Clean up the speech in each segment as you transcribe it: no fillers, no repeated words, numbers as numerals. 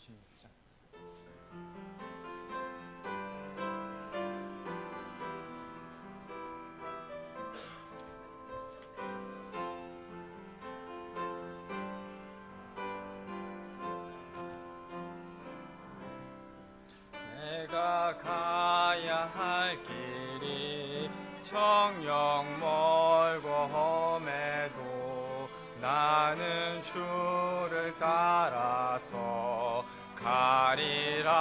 96장. 내가 가야 할 길이 정녕 멀고 험해도 나는 주를 따라서 가리라.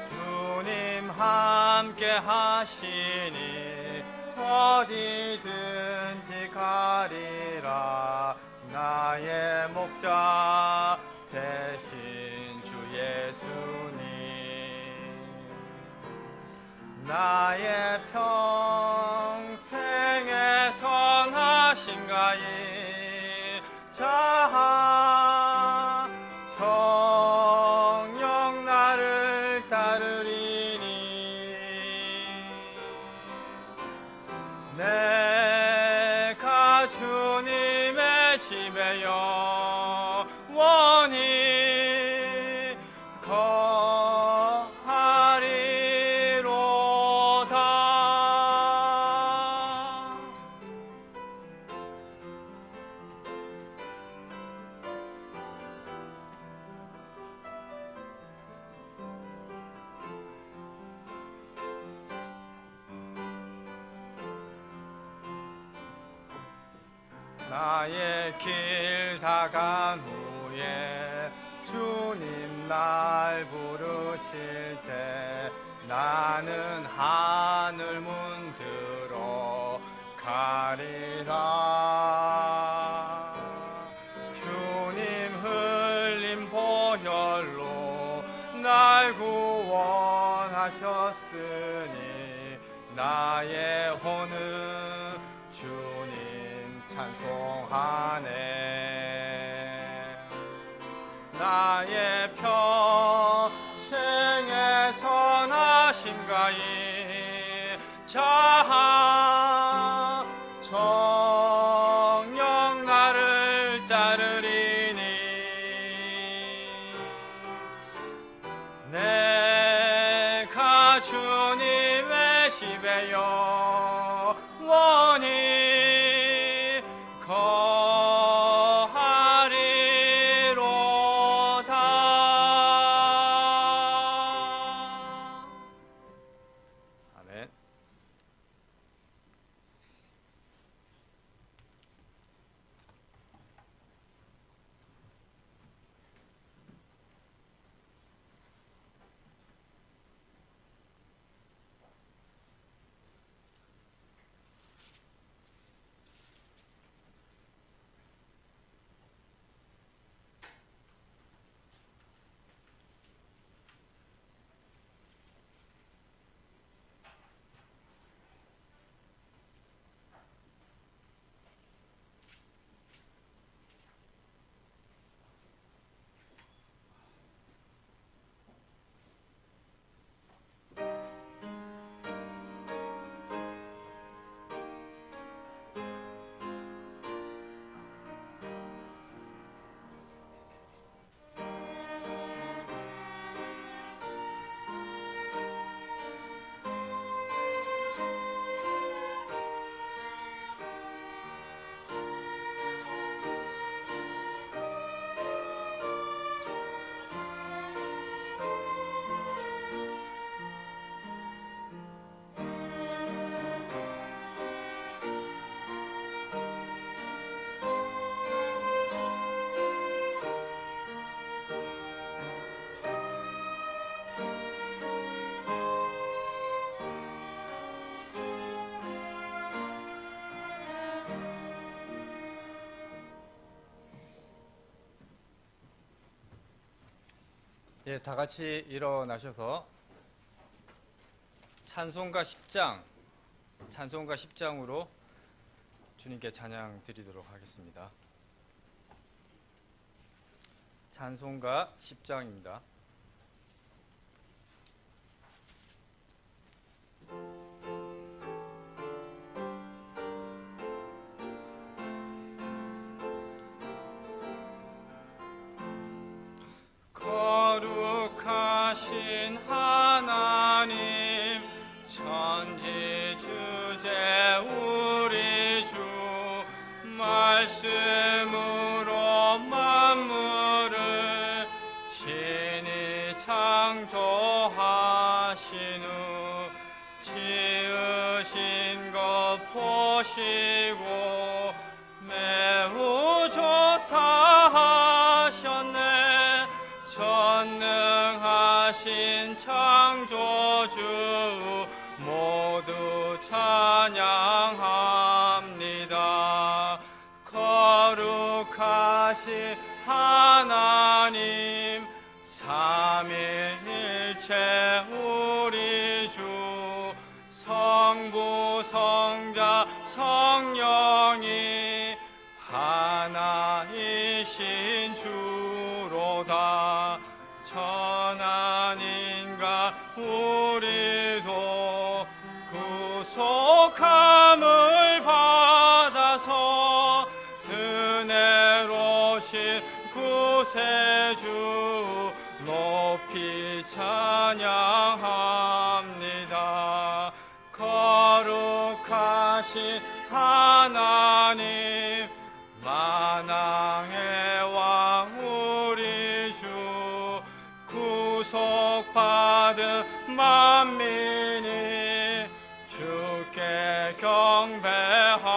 주님 함께 하시니 어디든지 가리라. 나의 목자 대신 주 예수님, 나의 평생에 선하신가이 자하 정녕 나를 따르리니. 내가 주님의 집에 영원히 거하리로다. 나의 길 다 간 후에 주님 날 부르실 때 나는 하늘 문들어 가리라. 주님 흘린 보혈로 날 구원하셨으니 나의 혼은 주님 찬송하네. 나의 평생에 선하신가이 자하 정녕 나를 따르리니. 내가 주님의 집에 영원히 거하리로다. 아멘. 예, 다 같이 일어나셔서 찬송가 10장으로 주님께 찬양 드리도록 하겠습니다. 찬송가 10장입니다. 보시고 매우 좋다 하셨네. 전능하신 창조주 모두 찬양합니다. 거룩하신 하나님 삼위일체 우리 주 성부 성자 성령이 하나이신 주로다. 천한 인간 우리도 구속함을 받아서 은혜로신 구세주 높이 찬양합니다. 거룩하신 하나님 만왕의 왕 우리 주 구속받은 만민이 주께 경배합니다.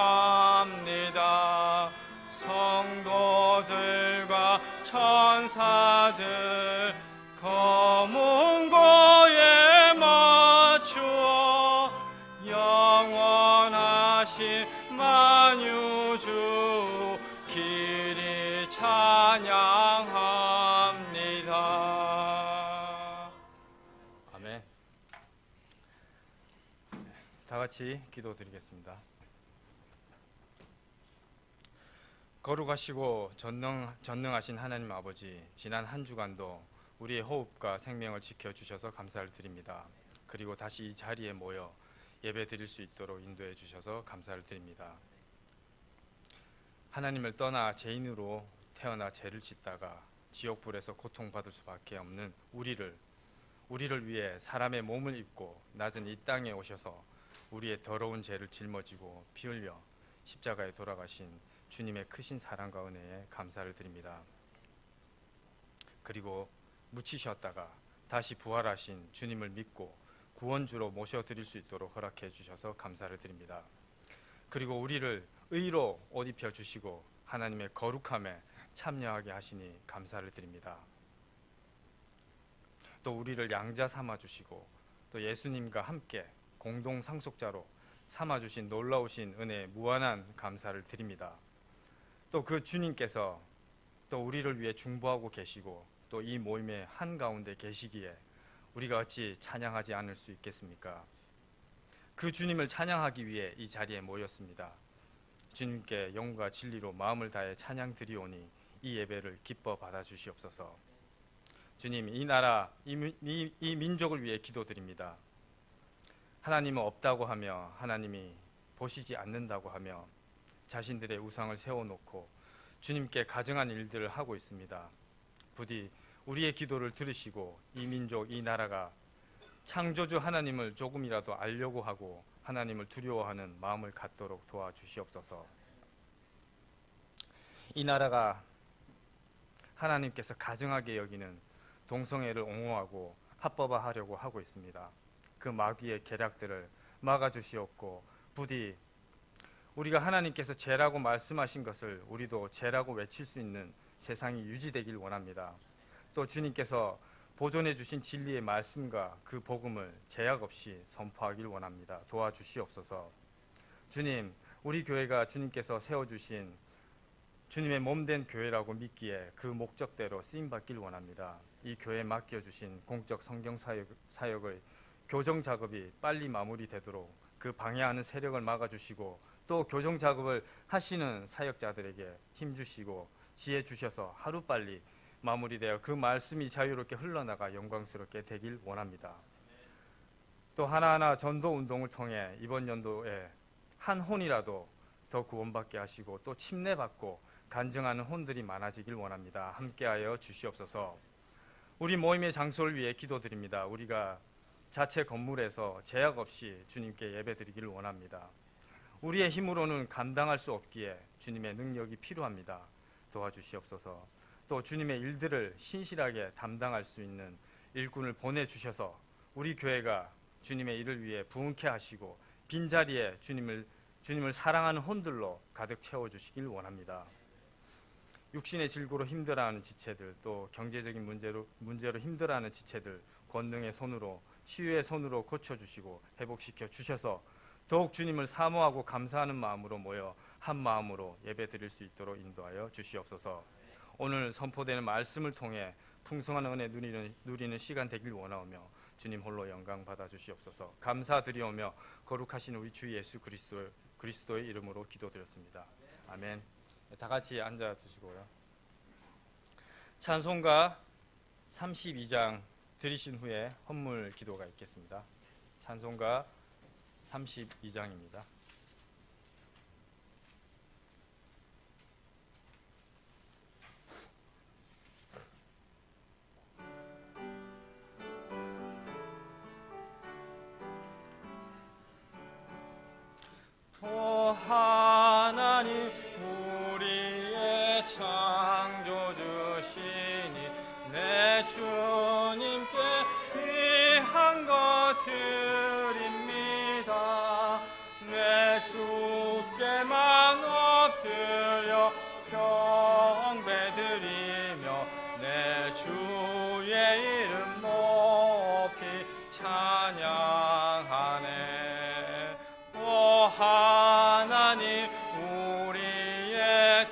성도들과 천사들 검은 고에 맞추어 영원하신 만유주 길이 찬양합니다. 아멘. 다 같이 기도드리겠습니다. 거룩하시고 전능하신 하나님 아버지, 지난 한 주간도 우리의 호흡과 생명을 지켜주셔서 감사를 드립니다. 그리고 다시 이 자리에 모여 예배 드릴 수 있도록 인도해 주셔서 감사를 드립니다. 하나님을 떠나 죄인으로 태어나 죄를 짓다가 지옥불에서 고통받을 수밖에 없는 우리를 위해 사람의 몸을 입고 낮은 이 땅에 오셔서 우리의 더러운 죄를 짊어지고 피 흘려 십자가에 돌아가신 주님의 크신 사랑과 은혜에 감사를 드립니다. 그리고 묻히셨다가 다시 부활하신 주님을 믿고 구원주로 모셔드릴 수 있도록 허락해 주셔서 감사를 드립니다. 그리고 우리를 의로 옷 입혀 주시고 하나님의 거룩함에 참여하게 하시니 감사를 드립니다. 또 우리를 양자 삼아 주시고 또 예수님과 함께 공동 상속자로 삼아 주신 놀라우신 은혜에 무한한 감사를 드립니다. 또 그 주님께서 또 우리를 위해 중보하고 계시고 또 이 모임의 한가운데 계시기에 우리가 어찌 찬양하지 않을 수 있겠습니까? 그 주님을 찬양하기 위해 이 자리에 모였습니다. 주님께 영과 진리로 마음을 다해 찬양 드리오니 이 예배를 기뻐 받아주시옵소서. 주님, 이 나라, 이 민족을 위해 기도드립니다. 하나님은 없다고 하며 하나님이 보시지 않는다고 하며 자신들의 우상을 세워놓고 주님께 가증한 일들을 하고 있습니다. 부디 우리의 기도를 들으시고 이 민족, 이 나라가 창조주 하나님을 조금이라도 알려고 하고 하나님을 두려워하는 마음을 갖도록 도와주시옵소서. 이 나라가 하나님께서 가증하게 여기는 동성애를 옹호하고 합법화하려고 하고 있습니다. 그 마귀의 계략들을 막아주시옵고 부디 우리가 하나님께서 죄라고 말씀하신 것을 우리도 죄라고 외칠 수 있는 세상이 유지되길 원합니다. 또 주님께서 보존해 주신 진리의 말씀과 그 복음을 제약 없이 선포하길 원합니다. 도와주시옵소서. 주님, 우리 교회가 주님께서 세워주신 주님의 몸된 교회라고 믿기에 그 목적대로 쓰임받길 원합니다. 이 교회에 맡겨주신 공적 성경 사역의 교정 작업이 빨리 마무리되도록 그 방해하는 세력을 막아주시고 또 교정 작업을 하시는 사역자들에게 힘주시고 지혜 주셔서 하루빨리 마무리되어 그 말씀이 자유롭게 흘러나가 영광스럽게 되길 원합니다. 또 하나하나 전도 운동을 통해 이번 연도에 한 혼이라도 더 구원받게 하시고 또 침례받고 간증하는 혼들이 많아지길 원합니다. 함께하여 주시옵소서. 우리 모임의 장소를 위해 기도드립니다. 우리가 자체 건물에서 제약 없이 주님께 예배드리기를 원합니다. 우리의 힘으로는 감당할 수 없기에 주님의 능력이 필요합니다. 도와주시옵소서. 또 주님의 일들을 신실하게 담당할 수 있는 일꾼을 보내주셔서 우리 교회가 주님의 일을 위해 부흥케 하시고 빈자리에 주님을 사랑하는 혼들로 가득 채워주시길 원합니다. 육신의 질고로 힘들어하는 지체들, 또 경제적인 문제로 힘들어하는 지체들, 권능의 손으로, 치유의 손으로 고쳐주시고 회복시켜 주셔서 더욱 주님을 사모하고 감사하는 마음으로 모여 한 마음으로 예배 드릴 수 있도록 인도하여 주시옵소서. 오늘 선포되는 말씀을 통해 풍성한 은혜 누리는 시간 되길 원하오며 주님 홀로 영광 받아 주시옵소서. 감사드리오며 거룩하신 우리 주 예수 그리스도의 이름으로 기도드렸습니다. 아멘. 다 같이 앉아 주시고요. 찬송가 32장 들으신 후에 헌물 기도가 있겠습니다. 찬송가 32장입니다. 오 하나님 우리의 창조주시니 내 주님께 귀한 것 드립니다. 내 주께만 엎드려 경배드리며 내 주의 이름 높이 찬양하네. 오 하나님 우리의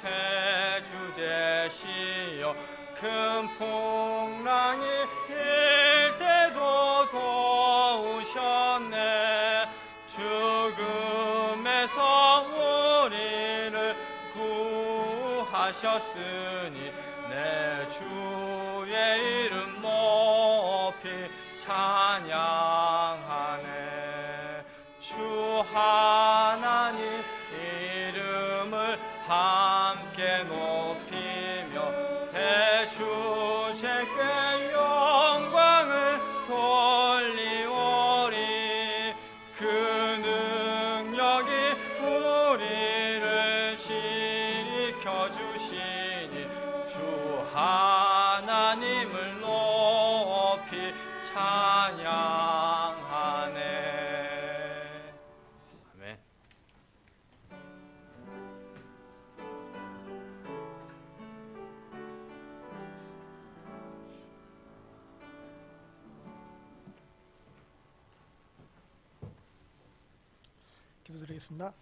대주제시여 큰 풍랑이 일 때도 도우셨네. 죽음에서 우리를 구하셨으니 내 주의 이름 높이 찬양하네. 주 하나님 이름을 함께 높이며 대주제께 영광을 돌리오리. 그 능력이 우리를 지켜주시니 주 하나님을 높이 찬양하네. 아멘. 기도드리겠습니다.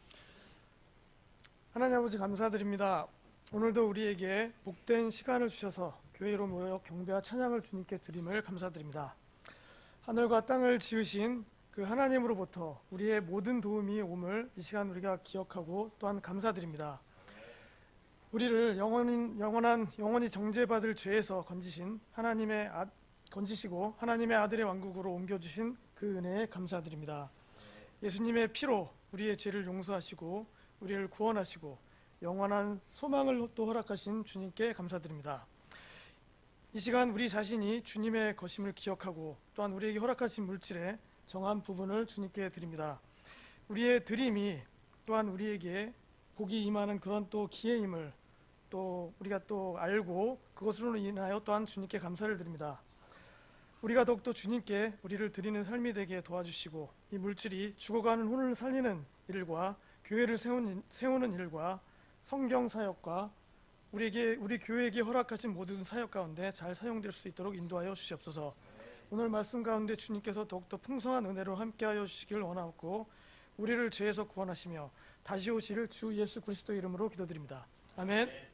하나님 아버지 감사드립니다. 오늘도 우리에게 복된 시간을 주셔서 교회로 모여 경배와 찬양을 주님께 드림을 감사드립니다. 하늘과 땅을 지으신 그 하나님으로부터 우리의 모든 도움이 옴을 이 시간 우리가 기억하고 또한 감사드립니다. 우리를 영원히 정죄받을 죄에서 건지시고 하나님의 아들의 왕국으로 옮겨주신 그 은혜에 감사드립니다. 예수님의 피로 우리의 죄를 용서하시고 우리를 구원하시고 영원한 소망을 또 허락하신 주님께 감사드립니다. 이 시간 우리 자신이 주님의 것임을 기억하고 또한 우리에게 허락하신 물질의 정한 부분을 주님께 드립니다. 우리의 드림이 또한 우리에게 복이 임하는 그런 또 기회임을 또 우리가 또 알고 그것으로 인하여 또한 주님께 감사를 드립니다. 우리가 더욱더 주님께 우리를 드리는 삶이 되게 도와주시고 이 물질이 죽어가는 혼을 살리는 일과 교회를 세우는 일과 성경 사역과 우리 교회에게 허락하신 모든 사역 가운데 잘 사용될 수 있도록 인도하여 주시옵소서. 오늘 말씀 가운데 주님께서 더욱더 풍성한 은혜로 함께하여 주시길 원하옵고 우리를 죄에서 구원하시며 다시 오실 주 예수 그리스도 이름으로 기도드립니다. 아멘.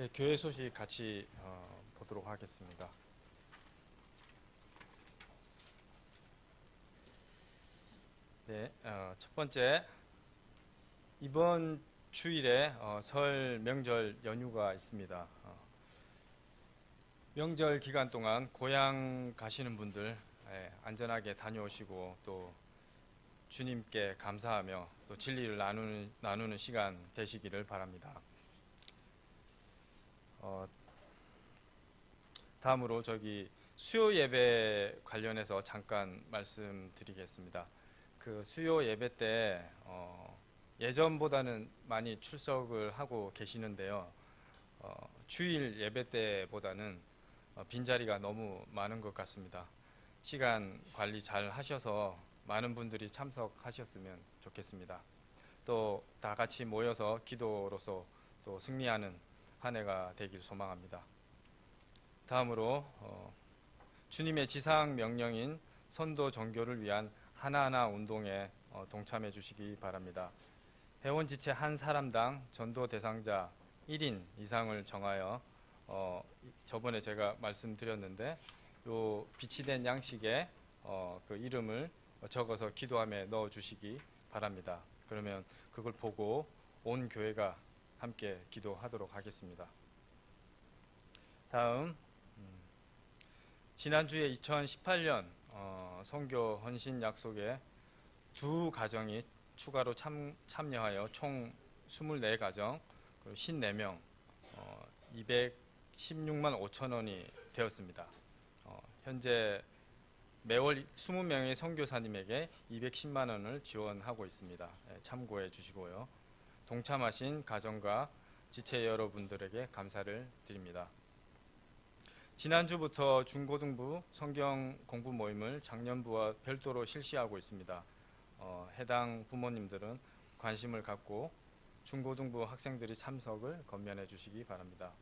네, 교회 소식 같이 보도록 하겠습니다. 네, 첫 번째, 이번 주일에 설 명절 연휴가 있습니다. 명절 기간 동안 고향 가시는 분들 안전하게 다녀오시고 또 주님께 감사하며 또 진리를 나누는 시간 되시기를 바랍니다. 다음으로 수요 예배 관련해서 잠깐 말씀드리겠습니다. 그 수요 예배 때 예전보다는 많이 출석을 하고 계시는데요. 주일 예배 때보다는 빈자리가 너무 많은 것 같습니다. 시간 관리 잘 하셔서 많은 분들이 참석하셨으면 좋겠습니다. 또 다 같이 모여서 기도로서 또 승리하는 한 해가 되길 소망합니다. 다음으로 주님의 지상 명령인 선도 전교를 위한 하나하나 운동에 동참해 주시기 바랍니다. 회원 지체 한 사람당 전도 대상자 1인 이상을 정하여 저번에 제가 말씀드렸는데 요 비치된 양식에 그 이름을 적어서 기도함에 넣어 주시기 바랍니다. 그러면 그걸 보고 온 교회가 함께 기도하도록 하겠습니다. 다음 지난주에 2018년 선교 헌신 약속에 두 가정이 추가로 참여하여 총 24가정, 54명, 216만 5천 원이 되었습니다. 현재 매월 20명의 선교사님에게 210만 원을 지원하고 있습니다. 참고해 주시고요. 동참하신 가정과 지체 여러분들에게 감사를 드립니다. 지난주부터 중고등부 성경 공부 모임을 작년부와 별도로 실시하고 있습니다. 해당 부모님들은 관심을 갖고 중고등부 학생들이 참석을 건면해 주시기 바랍니다.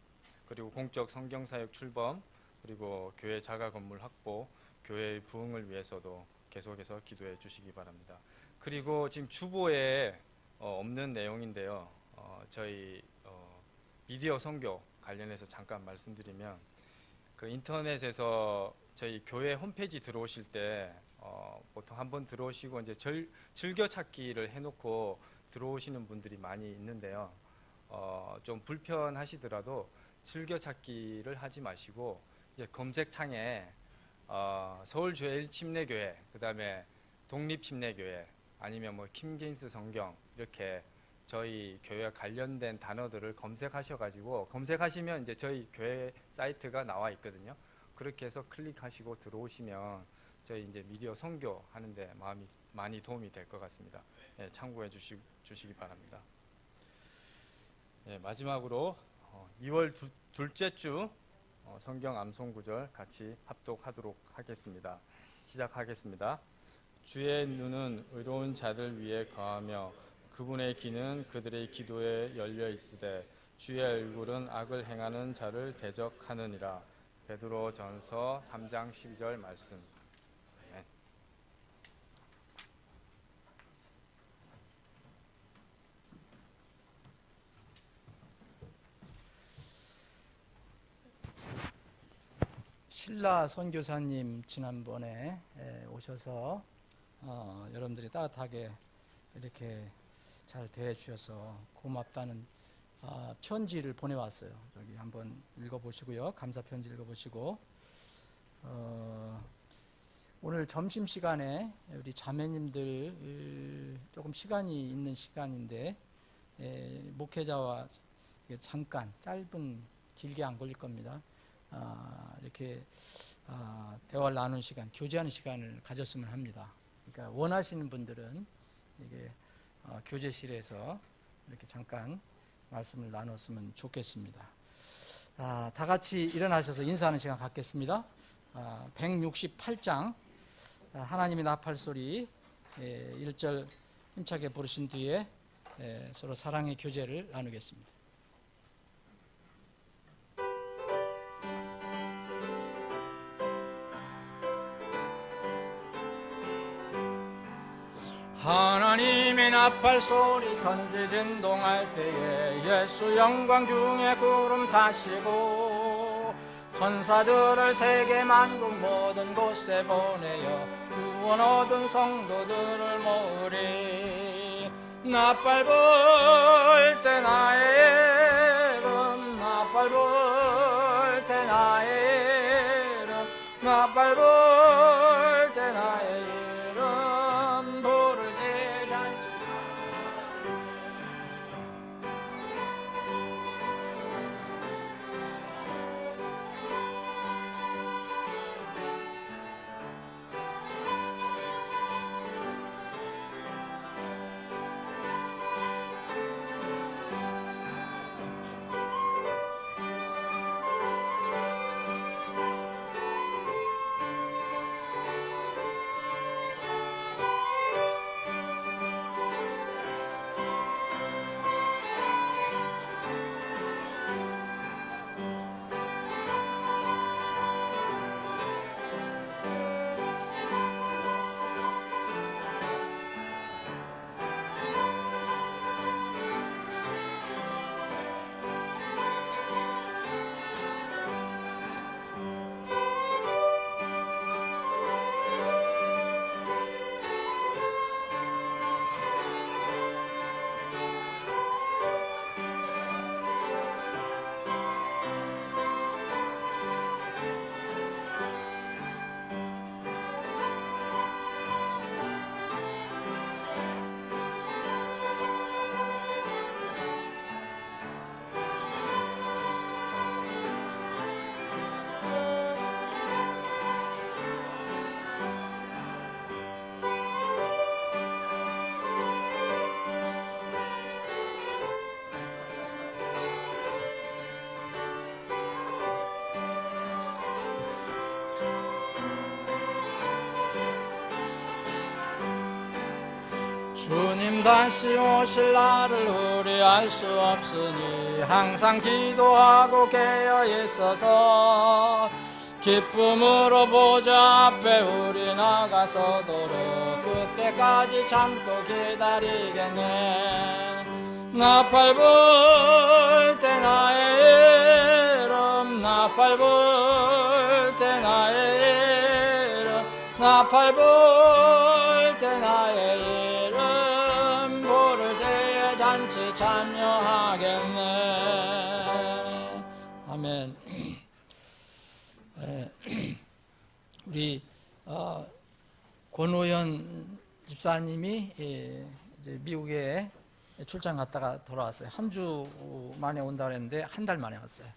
그리고 공적 성경사역 출범, 그리고 교회 자가 건물 확보, 교회의 부흥을 위해서도 계속해서 기도해 주시기 바랍니다. 그리고 지금 주보에 없는 내용인데요. 저희 미디어 선교 관련해서 잠깐 말씀드리면 그 인터넷에서 저희 교회 홈페이지 들어오실 때 보통 한번 들어오시고 이제 즐겨찾기를 해놓고 들어오시는 분들이 많이 있는데요. 좀 불편하시더라도 즐겨찾기를 하지 마시고 이제 검색창에 서울제일침례교회, 그다음에 독립침례교회, 아니면 뭐 킹제임스 성경 이렇게 저희 교회와 관련된 단어들을 검색하셔가지고 검색하시면 이제 저희 교회 사이트가 나와 있거든요. 그렇게 해서 클릭하시고 들어오시면 저희 이제 미디어 선교 하는데 많이 도움이 될 것 같습니다. 참고해 주시기 바랍니다. 마지막으로 2월 둘째 주 성경 암송 구절 같이 합독하도록 하겠습니다. 시작하겠습니다. 주의 눈은 의로운 자들 위에 거하며 그분의 귀는 그들의 기도에 열려 있으되 주의 얼굴은 악을 행하는 자를 대적하느니라. 베드로전서 3장 12절 말씀. 네. 신라 선교사님 지난번에 오셔서 여러분들이 따뜻하게 이렇게 잘 대해주셔서 고맙다는 편지를 보내왔어요. 저기 한번 읽어보시고요. 감사 편지 읽어보시고 오늘 점심시간에 우리 자매님들 조금 시간이 있는 시간인데 목회자와 잠깐 짧은 길게 안 걸릴 겁니다. 이렇게 대화를 나누는 시간, 교제하는 시간을 가졌으면 합니다. 그러니까 원하시는 분들은 이게 교제실에서 이렇게 잠깐 말씀을 나눴으면 좋겠습니다. 다 같이 일어나셔서 인사하는 시간 갖겠습니다. 168장 하나님의 나팔 소리 1절 힘차게 부르신 뒤에 서로 사랑의 교제를 나누겠습니다. 하나님의 나팔 소리 천지진동할 때에 예수 영광 중에 구름 타시고 천사들을 세계 만국 모든 곳에 보내어 구원 얻은 성도들을 모으리. 나팔 불 때 나의 이름, 나팔 불 때 나의 이름, 나팔 불 때 나의 이름 부를 때 잔치. 주님 다시 오실 날을 우리 알 수 없으니 항상 기도하고 깨어 있어서 기쁨으로 보좌 앞에 우리 나가서도록 그때까지 참고 기다리겠네. 나팔 불 때 나의 이름, 나팔 불 때 나의 이름, 나팔 불 때 나의 이름 부를 때에 잔치 참여하겠네. 아멘. 우리 권호연 집사님이 이제 미국에 출장 갔다가 돌아왔어요. 한 주 만에 온다 그랬는데 한 달 만에 왔어요.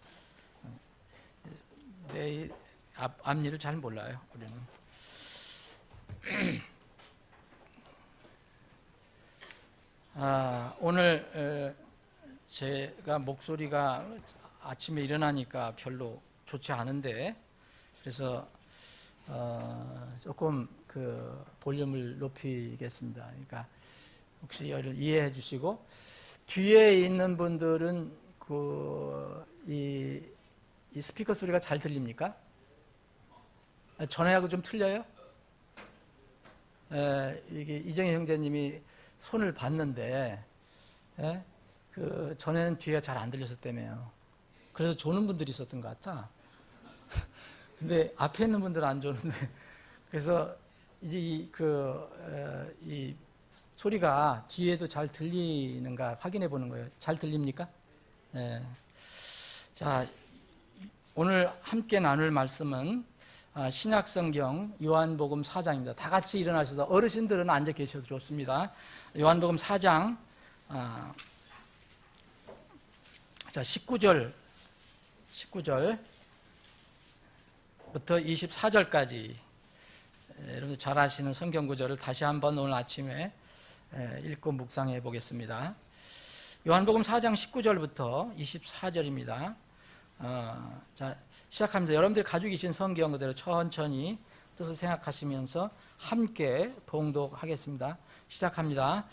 내일 앞일을 잘 몰라요, 우리는. 오늘 제가 목소리가 아침에 일어나니까 별로 좋지 않은데, 그래서 조금 그 볼륨을 높이겠습니다. 그러니까 혹시 이를 이해해 주시고, 뒤에 있는 분들은 이 스피커 소리가 잘 들립니까? 전에하고 좀 틀려요? 이게 이정희 형제님이 손을 봤는데, 그 전에는 뒤가 잘 안 들렸었다며요. 그래서 조는 분들이 있었던 것 같아. 근데 앞에 있는 분들은 안 조는데, 그래서 이제 이 소리가 뒤에도 잘 들리는가 확인해 보는 거예요. 잘 들립니까? 자, 오늘 함께 나눌 말씀은 신약성경 요한복음 4장입니다. 다 같이 일어나셔서, 어르신들은 앉아 계셔도 좋습니다. 요한복음 4장 자 19절부터 24절까지 여러분들 잘 아시는 성경 구절을 다시 한번 오늘 아침에 읽고 묵상해 보겠습니다. 요한복음 4장 19절부터 24절입니다. 자, 시작합니다. 여러분들이 가지고 계신 성경 그대로 천천히 뜻을 생각하시면서 함께 봉독하겠습니다. 시작합니다.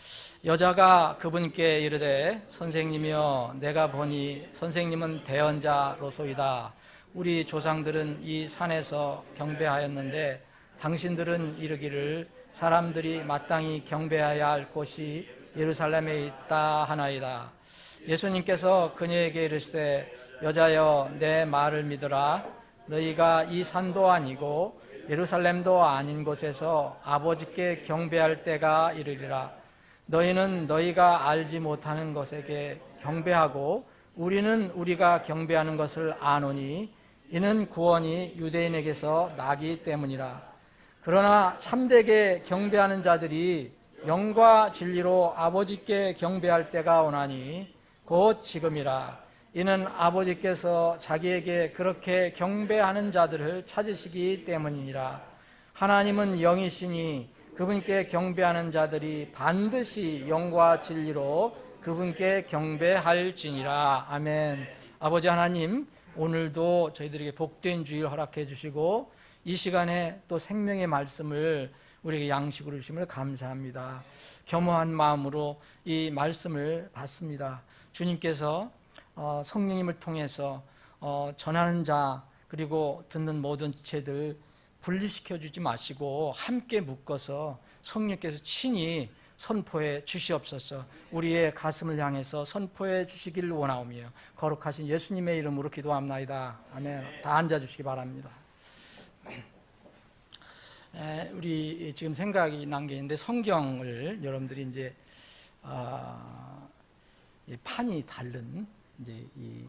여자가 그분께 이르되 선생님이여, 내가 보니 선생님은 대언자로소이다. 우리 조상들은 이 산에서 경배하였는데 당신들은 이르기를 사람들이 마땅히 경배해야 할 곳이 예루살렘에 있다 하나이다. 예수님께서 그녀에게 이르시되 여자여 내 말을 믿으라. 너희가 이 산도 아니고 예루살렘도 아닌 곳에서 아버지께 경배할 때가 이르리라. 너희는 너희가 알지 못하는 것에게 경배하고 우리는 우리가 경배하는 것을 아노니 이는 구원이 유대인에게서 나기 때문이라. 그러나 참되게 경배하는 자들이 영과 진리로 아버지께 경배할 때가 오나니 곧 지금이라. 이는 아버지께서 자기에게 그렇게 경배하는 자들을 찾으시기 때문이니라. 하나님은 영이시니 그분께 경배하는 자들이 반드시 영과 진리로 그분께 경배할지니라. 아멘. 아버지 하나님, 오늘도 저희들에게 복된 주일 허락해 주시고 이 시간에 또 생명의 말씀을 우리에게 양식으로 주심을 감사합니다. 겸허한 마음으로 이 말씀을 받습니다. 주님께서 성령님을 통해서 전하는 자 그리고 듣는 모든 지체들 분리시켜 주지 마시고 함께 묶어서 성령께서 친히 선포해 주시옵소서. 우리의 가슴을 향해서 선포해 주시길 원하오며 거룩하신 예수님의 이름으로 기도합나이다. 아멘. 다 앉아주시기 바랍니다. 우리 지금 생각이 난 게 있는데 성경을 여러분들이 이제 판이 다른 이제 이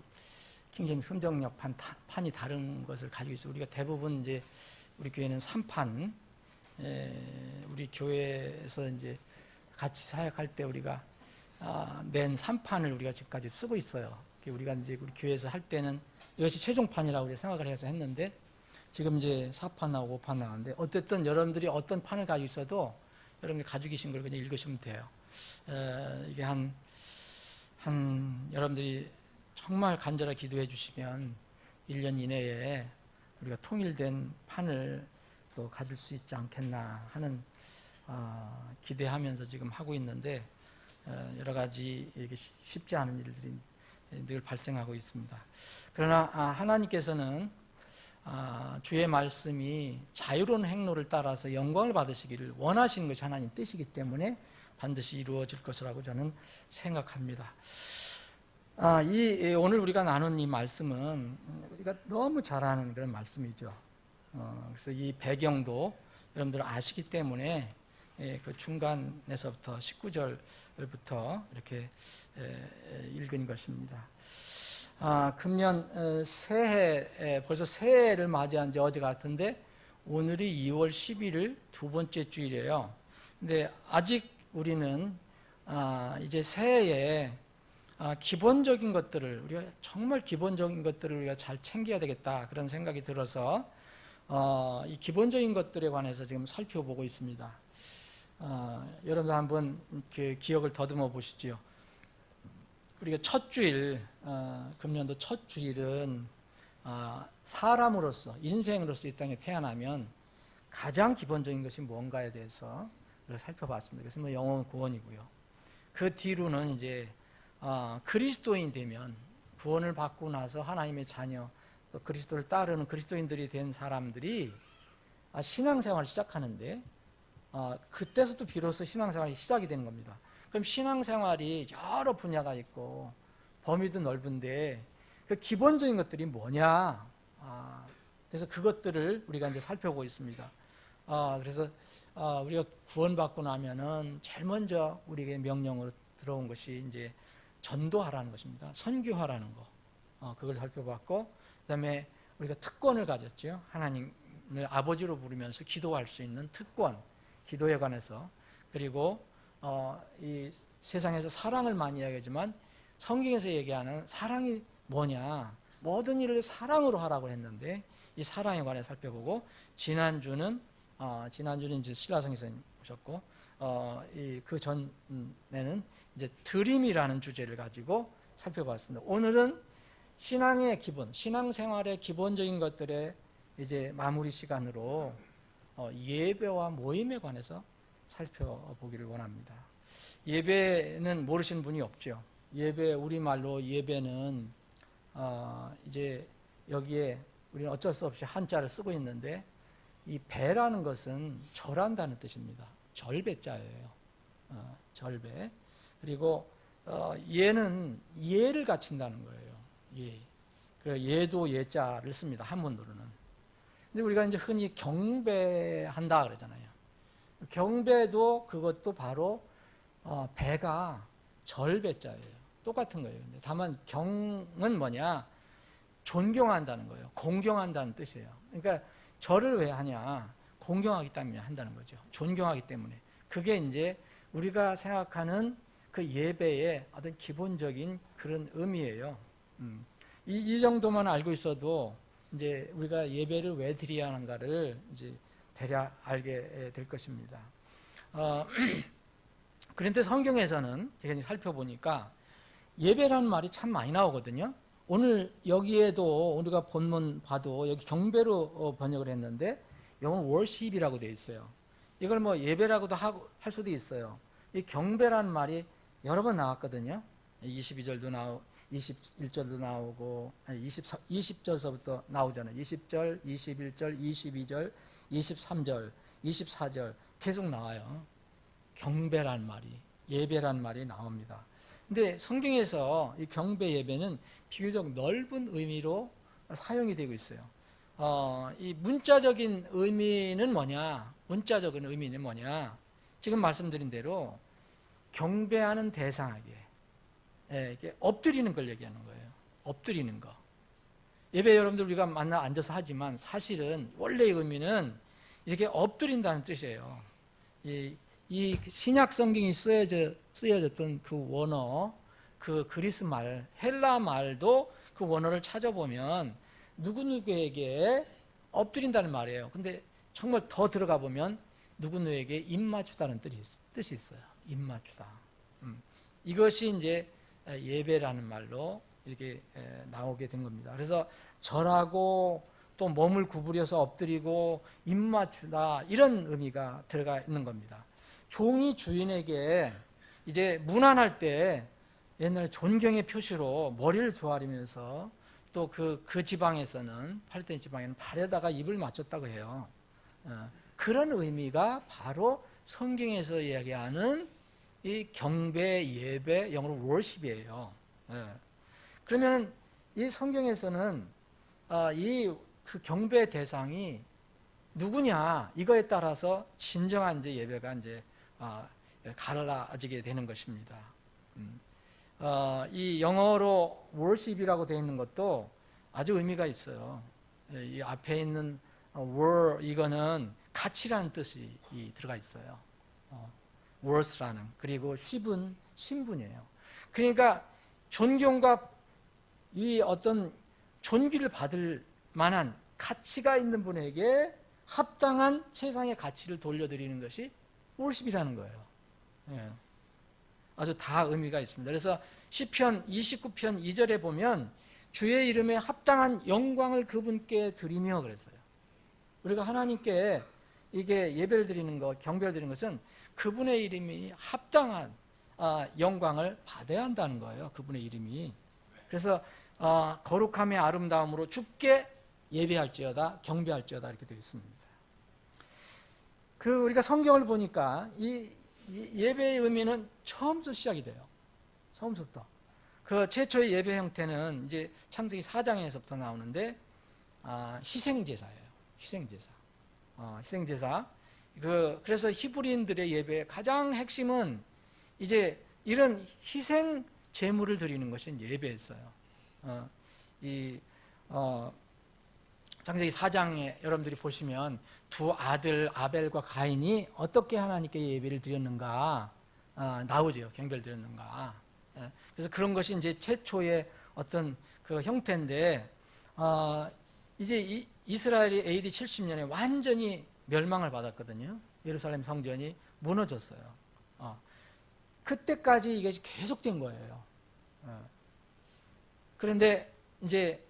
킹제임스 흥정역 판이 다른 것을 가지고 있어요. 우리가 대부분 이제 우리 교회는 3판, 우리 교회에서 이제 같이 사역할 때 우리가 낸 3판을 우리가 지금까지 쓰고 있어요. 우리가 이제 우리 교회에서 할 때는 이것이 최종판이라고 우리가 생각을 해서 했는데 지금 이제 4판 나오고 5판 나오는데 어쨌든 여러분들이 어떤 판을 가지고 있어도 여러분이 가지고 계신 걸 그냥 읽으시면 돼요. 이게 여러분들이 정말 간절하게 기도해 주시면 1년 이내에 우리가 통일된 판을 또 가질 수 있지 않겠나 하는 기대하면서 지금 하고 있는데 여러 가지 이게 쉽지 않은 일들이 늘 발생하고 있습니다. 그러나 하나님께서는 주의 말씀이 자유로운 행로를 따라서 영광을 받으시기를 원하시는 것이 하나님 뜻이기 때문에 반드시 이루어질 것이라고 저는 생각합니다. 오늘 우리가 나눈 이 말씀은 우리가 너무 잘 아는 그런 말씀이죠. 그래서 이 배경도 여러분들 아시기 때문에 그 중간에서부터 19절부터 이렇게 읽은 것입니다. 금년 새해, 벌써 새해를 맞이한 지 어제 같은데 오늘이 2월 11일 두 번째 주일이에요. 근데 아직 우리는 이제 새해에 기본적인 것들을 우리가 정말 기본적인 것들을 우리가 잘 챙겨야 되겠다 그런 생각이 들어서 이 기본적인 것들에 관해서 지금 살펴보고 있습니다. 여러분들 한번 기억을 더듬어 보시죠. 우리가 첫 주일, 금년도 첫 주일은 사람으로서 인생으로서 이 땅에 태어나면 가장 기본적인 것이 뭔가에 대해서 살펴봤습니다. 그래서 뭐 영혼 구원이고요. 그 뒤로는 이제 그리스도인 되면 구원을 받고 나서 하나님의 자녀 또 그리스도를 따르는 그리스도인들이 된 사람들이 신앙생활을 시작하는데 그때서도 비로소 신앙생활이 시작이 되는 겁니다. 그럼 신앙생활이 여러 분야가 있고 범위도 넓은데 그 기본적인 것들이 뭐냐? 그래서 그것들을 우리가 이제 살펴보고 있습니다. 그래서 우리가 구원받고 나면은 제일 먼저 우리에게 명령으로 들어온 것이 이제 전도하라는 것입니다. 선교하라는 거. 그걸 살펴봤고, 그다음에 우리가 특권을 가졌죠. 하나님을 아버지로 부르면서 기도할 수 있는 특권, 기도에 관해서. 그리고 이 세상에서 사랑을 많이 이야기하지만 성경에서 얘기하는 사랑이 뭐냐? 모든 일을 사랑으로 하라고 했는데 이 사랑에 관해 살펴보고 지난주는 이제 신라성에서 오셨고 그 전에는 이제 드림이라는 주제를 가지고 살펴봤습니다. 오늘은 신앙의 기본, 신앙생활의 기본적인 것들의 이제 마무리 시간으로 예배와 모임에 관해서 살펴보기를 원합니다. 예배는 모르시는 분이 없죠. 예배, 우리말로 예배는 이제 여기에 우리는 어쩔 수 없이 한자를 쓰고 있는데 이 배라는 것은 절한다는 뜻입니다. 절배자예요. 절배. 그리고 예는 예를 갖춘다는 거예요. 예. 그래서 예도 예자를 씁니다. 한문으로는. 근데 우리가 이제 흔히 경배한다 그러잖아요. 경배도 그것도 바로 배가 절배자예요. 똑같은 거예요. 근데 다만 경은 뭐냐? 존경한다는 거예요. 공경한다는 뜻이에요. 그러니까 절을 왜 하냐? 공경하기 때문에 한다는 거죠. 존경하기 때문에. 그게 이제 우리가 생각하는 그 예배의 어떤 기본적인 그런 의미예요. 이 정도만 알고 있어도 이제 우리가 예배를 왜 드려야 하는가를 이제 대략 알게 될 것입니다. 그런데 성경에서는 제가 이제 살펴보니까 예배라는 말이 참 많이 나오거든요. 오늘 여기에도 우리가 본문 봐도 여기 경배로 번역을 했는데 영어는 worship이라고 되어 있어요. 이걸 뭐 예배라고도 할 수도 있어요. 이 경배라는 말이 여러 번 나왔거든요. 22절도 나오고 21절도 나오고 20절서부터 나오잖아요. 20절, 21절, 22절, 23절, 24절 계속 나와요. 경배라는 말이, 예배라는 말이 나옵니다. 근데 성경에서 이 경배 예배는 비교적 넓은 의미로 사용이 되고 있어요. 이 문자적인 의미는 뭐냐? 문자적인 의미는 뭐냐? 지금 말씀드린 대로 경배하는 대상에게 이렇게 엎드리는 걸 얘기하는 거예요. 엎드리는 거. 예배 여러분들 우리가 만나 앉아서 하지만 사실은 원래의 의미는 이렇게 엎드린다는 뜻이에요. 이 신약 성경이 쓰여졌던 그 원어, 그 그리스 말, 헬라 말도 그 원어를 찾아보면 누구누구에게 엎드린다는 말이에요. 근데 정말 더 들어가 보면 누구누구에게 입 맞추다는 뜻이 있어요. 입 맞추다. 이것이 이제 예배라는 말로 이렇게 나오게 된 겁니다. 그래서 절하고 또 몸을 구부려서 엎드리고 입 맞추다 이런 의미가 들어가 있는 겁니다. 종이 주인에게 이제 문안할 때 옛날에 존경의 표시로 머리를 조아리면서 또 그 지방에서는 팔레스타인 지방에는 발에다가 입을 맞췄다고 해요. 그런 의미가 바로 성경에서 이야기하는 이 경배, 예배, 영어로 worship이에요. 그러면 이 성경에서는 그 경배 대상이 누구냐 이거에 따라서 진정한 이제 예배가 이제 갈라지게 되는 것입니다. 이 영어로 worship이라고 되어 있는 것도 아주 의미가 있어요. 이 앞에 있는 이거는 가치라는 뜻이 들어가 있어요. worth라는. 그리고 ship은 신분이에요. 그러니까 존경과 이 어떤 존귀를 받을 만한 가치가 있는 분에게 합당한 최상의 가치를 돌려드리는 것이 worship이라는 거예요. 아주 다 의미가 있습니다. 그래서 시편 29편 2절에 보면 주의 이름에 합당한 영광을 그분께 드리며 그랬어요. 우리가 하나님께 이게 예배를 드리는 것, 경배를 드리는 것은 그분의 이름이 합당한 영광을 받아야 한다는 거예요. 그분의 이름이. 그래서 거룩함의 아름다움으로 주께 예배할지어다, 경배할지어다 이렇게 되어 있습니다. 우리가 성경을 보니까 이 예배의 의미는 처음부터 시작이 돼요. 처음부터. 그 최초의 예배 형태는 이제 창세기 4장에서부터 나오는데 희생제사예요. 희생제사. 희생제사. 그래서 히브리인들의 예배의 가장 핵심은 이제 이런 희생 제물을 드리는 것이 예배였어요. 창세기 4장에 여러분들이 보시면 두 아들 아벨과 가인이 어떻게 하나님께 예배를 드렸는가 나오죠. 경배를 드렸는가. 그래서 그런 것이 이제 최초의 어떤 그 형태인데 이제 이스라엘이 AD 70년에 완전히 멸망을 받았거든요. 예루살렘 성전이 무너졌어요. 그때까지 이것이 계속된 거예요. 그런데 이제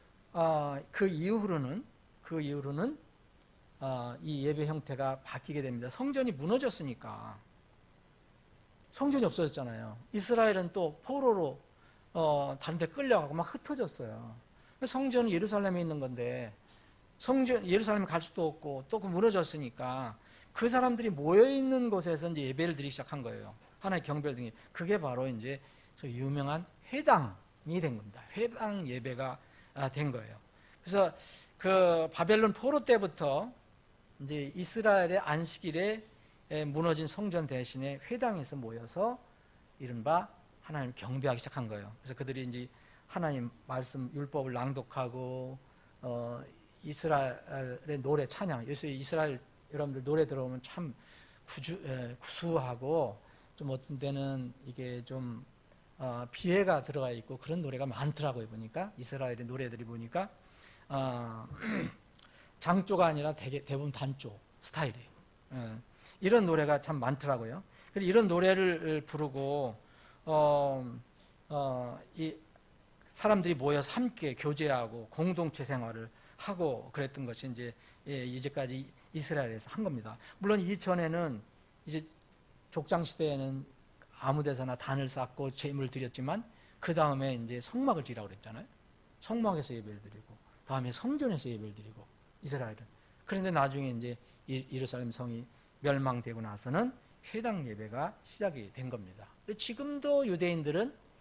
그 이후로는 이 예배 형태가 바뀌게 됩니다. 성전이 무너졌으니까. 성전이 없어졌잖아요. 이스라엘은 또 포로로 다른 데 끌려가고 막 흩어졌어요. 성전은 예루살렘에 있는 건데 성전 예루살렘에 갈 수도 없고 또 그 무너졌으니까 그 사람들이 모여 있는 곳에서 이제 예배를 드리기 시작한 거예요. 하나의 경배를 드리기. 그게 바로 이제 그 유명한 회당이 된 겁니다. 회당 예배가 된 거예요. 그래서 그 바벨론 포로 때부터 이제 이스라엘의 안식일에 무너진 성전 대신에 회당에서 모여서 이른바 하나님 경배하기 시작한 거예요. 그래서 그들이 이제 하나님 말씀 율법을 낭독하고 이스라엘의 노래 찬양, 요새 이스라엘 여러분들 노래 들어보면 참 구수하고 좀 어떤 때는 이게 좀 비애가 들어가 있고 그런 노래가 많더라고요. 보니까 이스라엘의 노래들이 보니까 장조가 아니라 대부분 단조 스타일이에요. 이런 노래가 참 많더라고요. 그래서 이런 노래를 부르고 이 사람들이 모여서 함께 교제하고 공동체 생활을 하고 그랬던 것이 이제 이제까지 이스라엘에서 한 겁니다. 물론 이전에는 이제 족장 시대에는 아무데서나 단을 쌓고 제물을 드렸지만 그 다음에 이제 성막을 지라고 그랬잖아요. 성막에서 예배를 드리고 다음에 성전에서 예배를 드리고 이스라엘은. 그런데 나중에 이제 예루살렘 성이 멸망되고 나서는 회당 예배가 시작이 된 겁니다. 지금도 유대인들은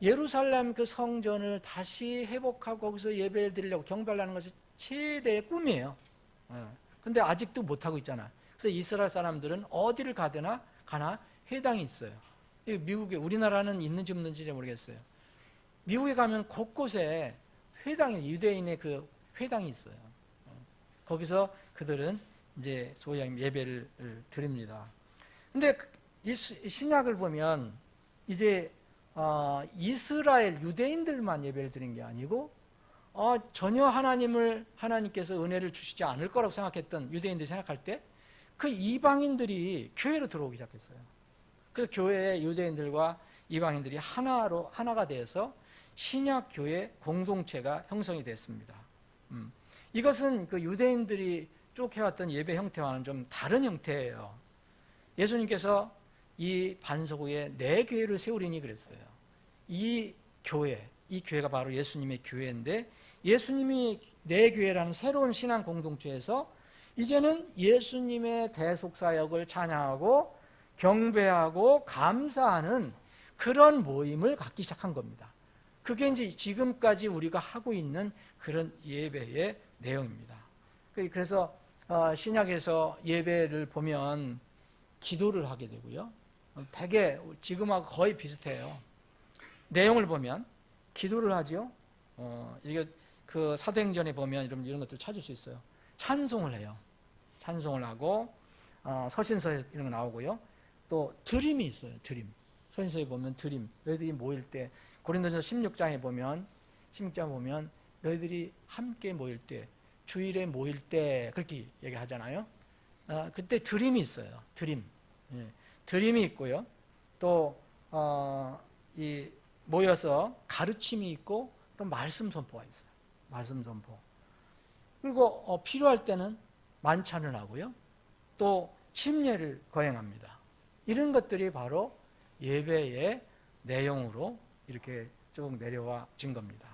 예루살렘 그 성전을 다시 회복하고 거기서 예배를 드리려고 경배하려는 것이 최대의 꿈이에요. 근데 아직도 못하고 있잖아요. 그래서 이스라엘 사람들은 어디를 가나 회당이 있어요. 미국에, 우리나라는 있는지 없는지 잘 모르겠어요. 미국에 가면 곳곳에 회당이, 유대인의 그 회당이 있어요. 거기서 그들은 이제 소위 예배를 드립니다. 근데 이 신약을 보면 이제 이스라엘 유대인들만 예배를 드린 게 아니고 전혀 하나님께서 은혜를 주시지 않을 거라고 생각했던 유대인들이 생각할 때 그 이방인들이 교회로 들어오기 시작했어요. 그 교회의 유대인들과 이방인들이 하나가 돼서 신약 교회 공동체가 형성이 됐습니다. 이것은 그 유대인들이 쭉 해왔던 예배 형태와는 좀 다른 형태예요. 예수님께서 이 반석 위에 내 교회를 세우리니 그랬어요. 이 교회가 바로 예수님의 교회인데 예수님이 내 교회라는 새로운 신앙 공동체에서 이제는 예수님의 대속사역을 찬양하고 경배하고 감사하는 그런 모임을 갖기 시작한 겁니다. 그게 이제 지금까지 우리가 하고 있는 그런 예배의 내용입니다. 그래서 신약에서 예배를 보면 기도를 하게 되고요. 되게 지금하고 거의 비슷해요. 내용을 보면 기도를 하죠. 이게 그 사도행전에 보면 이런 것들 찾을 수 있어요. 찬송을 해요. 찬송을 하고 서신서에 이런 거 나오고요. 또 드림이 있어요. 드림. 서신서에 보면 드림. 너희들이 모일 때 고린도전서 16장에 보면 너희들이 함께 모일 때 주일에 모일 때 그렇게 얘기하잖아요. 그때 드림이 있어요. 드림. 드림이 있고요. 또 이 모여서 가르침이 있고 또 말씀 선포가 있어요. 말씀 선포. 그리고 필요할 때는 만찬을 하고요. 또 침례를 거행합니다. 이런 것들이 바로 예배의 내용으로 이렇게 쭉 내려와진 겁니다.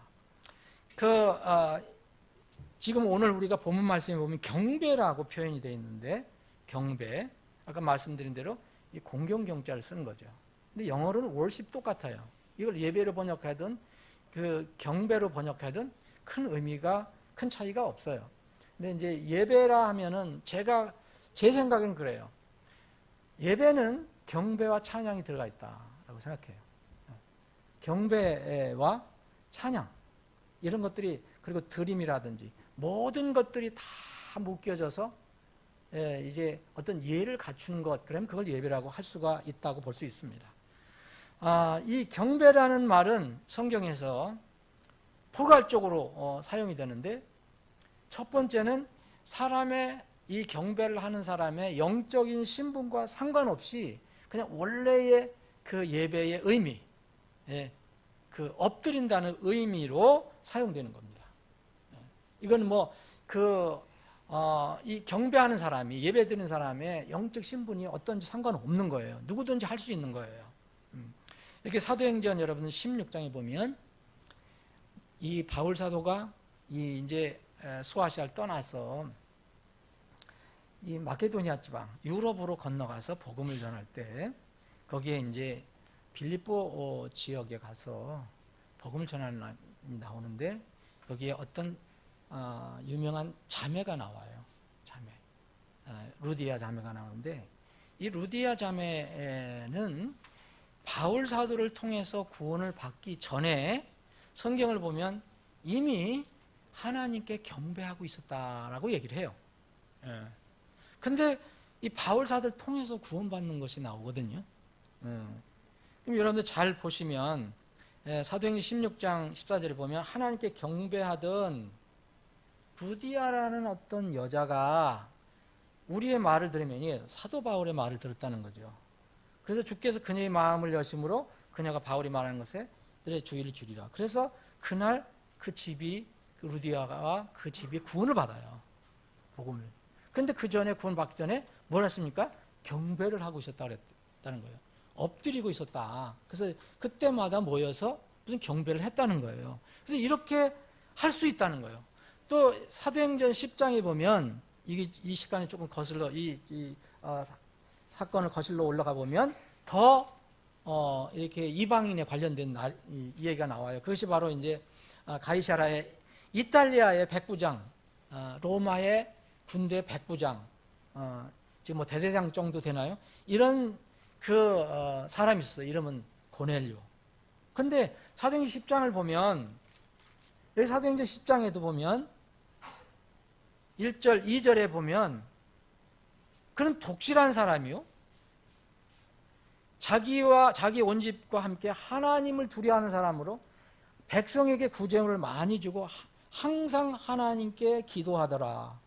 지금 오늘 우리가 본문 말씀에 보면 경배라고 표현이 되어 있는데 경배, 아까 말씀드린 대로 이 공경경자를 쓰는 거죠. 근데 영어로는 worship 똑같아요. 이걸 예배로 번역하든 그 경배로 번역하든 큰 차이가 없어요. 근데 이제 예배라 하면은 제 생각엔 그래요. 예배는 경배와 찬양이 들어가 있다라고 생각해요. 경배와 찬양 이런 것들이 그리고 드림이라든지 모든 것들이 다 묶여져서 이제 어떤 예를 갖춘 것, 그러면 그걸 예배라고 할 수가 있다고 볼 수 있습니다. 이 경배라는 말은 성경에서 포괄적으로 사용이 되는데 첫 번째는 사람의 이 경배를 하는 사람의 영적인 신분과 상관없이 그냥 원래의 그 예배의 의미, 그 엎드린다는 의미로 사용되는 겁니다. 이건 이 경배하는 사람이 예배드리는 사람의 영적 신분이 어떤지 상관없는 거예요. 누구든지 할 수 있는 거예요. 이렇게 사도행전 여러분 16장에 보면 이 바울 사도가 이제 소아시아를 떠나서 이 마케도니아 지방 유럽으로 건너가서 복음을 전할 때 거기에 이제 빌립보 지역에 가서 복음을 전하는 날이 나오는데 여기에 어떤 유명한 자매가 나와요. 자매. 루디아 자매가 나오는데 이 루디아 자매는 바울 사도를 통해서 구원을 받기 전에 성경을 보면 이미 하나님께 경배하고 있었다라고 얘기를 해요. 근데 이 바울 사도를 통해서 구원받는 것이 나오거든요. 그럼 여러분들 잘 보시면 사도행전 16장 14절에 보면 하나님께 경배하던 루디아라는 어떤 여자가 우리의 말을 들으면 사도 바울의 말을 들었다는 거죠. 그래서 주께서 그녀의 마음을 여심으로 그녀가 바울이 말하는 것에 들의 주의를 주리라. 그래서 그날 그 집이 루디아가 그 집이 구원을 받아요. 복음을. 그런데 그 전에 구원 받기 전에 뭘 했습니까? 경배를 하고 있었다 그랬다는 거예요. 엎드리고 있었다. 그래서 그때마다 모여서 무슨 경배를 했다는 거예요. 그래서 이렇게 할 수 있다는 거예요. 또 사도행전 10장에 보면 이 시간에 조금 거슬러 사건을 거슬러 올라가 보면 더 이렇게 이방인에 관련된 이 얘기가 나와요. 그것이 바로 이제 가이사라의 이탈리아의 백부장, 로마의 군대 백부장, 지금 뭐 대대장 정도 되나요? 이런 사람이 있었어요. 이름은 고넬료. 근데 사도행전 10장을 보면 여기 사도행전 10장에도 보면 1절, 2절에 보면 그는 독실한 사람이요. 자기와 자기 온 집과 함께 하나님을 두려워하는 사람으로 백성에게 구제물을 많이 주고 항상 하나님께 기도하더라.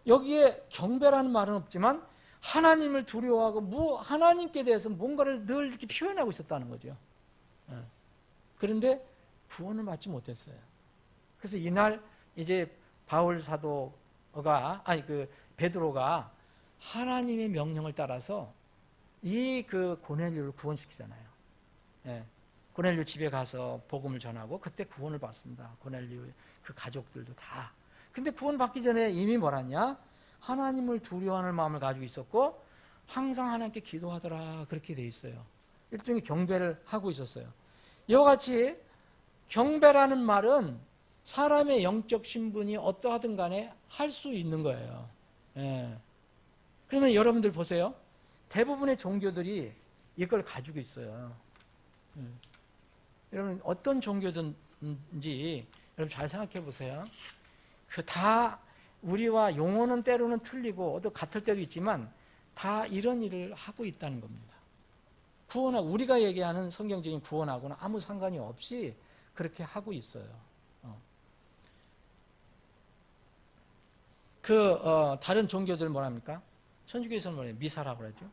여기에 경배라는 말은 없지만 하나님을 두려워하고 하나님께 대해서 뭔가를 늘 이렇게 표현하고 있었다는 거죠. 그런데 구원을 받지 못했어요. 그래서 이날 이제 바울 사도가 베드로가 하나님의 명령을 따라서 이 고넬료를 구원시키잖아요. 고넬료 집에 가서 복음을 전하고 그때 구원을 받습니다. 고넬료 그 가족들도 다. 근데 구원 받기 전에 이미 뭐라냐? 하나님을 두려워하는 마음을 가지고 있었고 항상 하나님께 기도하더라 그렇게 돼 있어요. 일종의 경배를 하고 있었어요. 이와 같이 경배라는 말은 사람의 영적 신분이 어떠하든 간에 할 수 있는 거예요. 그러면 여러분들 보세요. 대부분의 종교들이 이걸 가지고 있어요. 여러분 어떤 종교든지 여러분 잘 생각해 보세요. 다 우리와 용어는 때로는 틀리고 또 같을 때도 있지만 다 이런 일을 하고 있다는 겁니다. 구원하고 우리가 얘기하는 성경적인 구원하고는 아무 상관이 없이 그렇게 하고 있어요. 다른 종교들 뭐랍니까? 천주교에서는 뭐래요? 미사라고 그러죠.